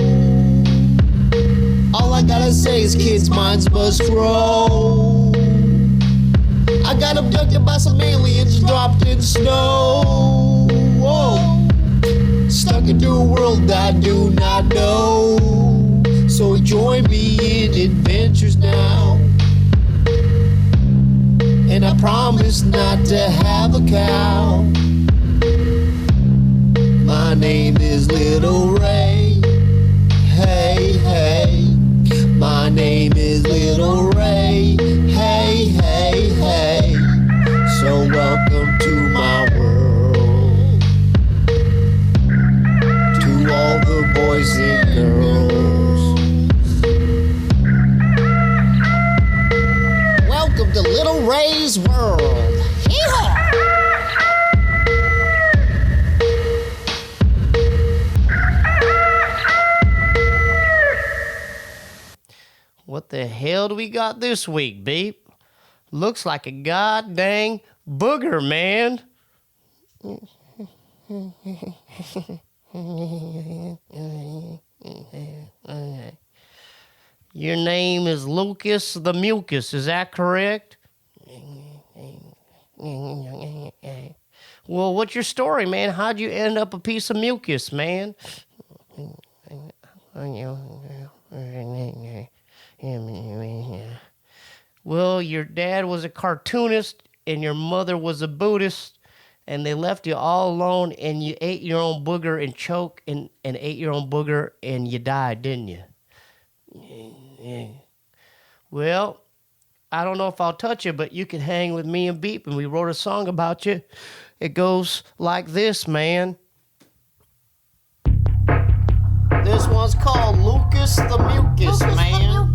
All I gotta say is kids' minds must grow. I got abducted by some aliens and dropped in snow. Whoa. Stuck into a world I do not know. So join me in adventures now. And I promise not to have a cow. My name is Little Ray. Hey, hey. My name is Little Ray. Hey, hey, hey. So welcome to my world. To all the boys and girls. Welcome to Little Ray's World. Hee-haw! What the hell do we got this week, Beep? Looks like a goddamn booger, man. Your name is Lucas the Mucus, is that correct? Well, what's your story, man? How'd you end up a piece of mucus, man? Well, your dad was a cartoonist and your mother was a Buddhist, and they left you all alone, and you ate your own booger and choked and ate your own booger, and you died, didn't you? Well, I don't know if I'll touch you, but you can hang with me and Beep, and we wrote a song about you. It goes like this, man. This one's called Lucas the Mucus, man.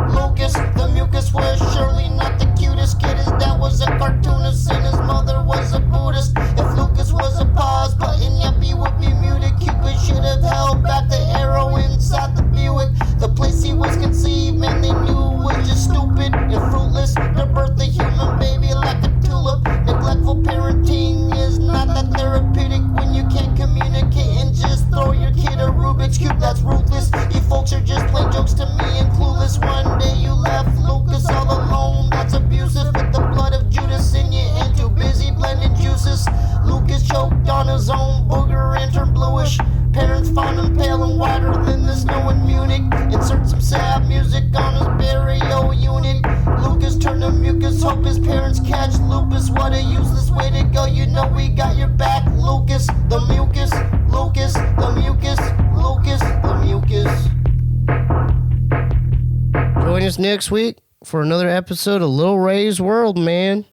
Lucas the Mucus was surely not the cutest kid. His dad was a cartoonist and his mother was a Buddhist. If Lucas was a pause button, yuppie would be muted. Cupid should have held back the arrow inside the Buick. The place he was conceived, man, they knew was just stupid and fruitless. To birth a human baby like a tulip. Neglectful parenting is not that therapeutic when you can't communicate and just throw your kid a Rubik's Cube. That's ruthless. You folks are just playing jokes to me and clueless. One day you left Lucas all alone. That's abusive. With the blood of Judas in you and too busy blending juices. Lucas choked on his own booger and turned bluish. Parents found him pale and whiter than the snow in Munich. Insert some sad music on his burial unit. Lucas turned to mucus, hope his parents catch lupus. What a useless way to go, you know we got your back. Lucas, the mucus, Lucas, the mucus, Lucas, the mucus. Join us next week for another episode of Lil Ray's World, man.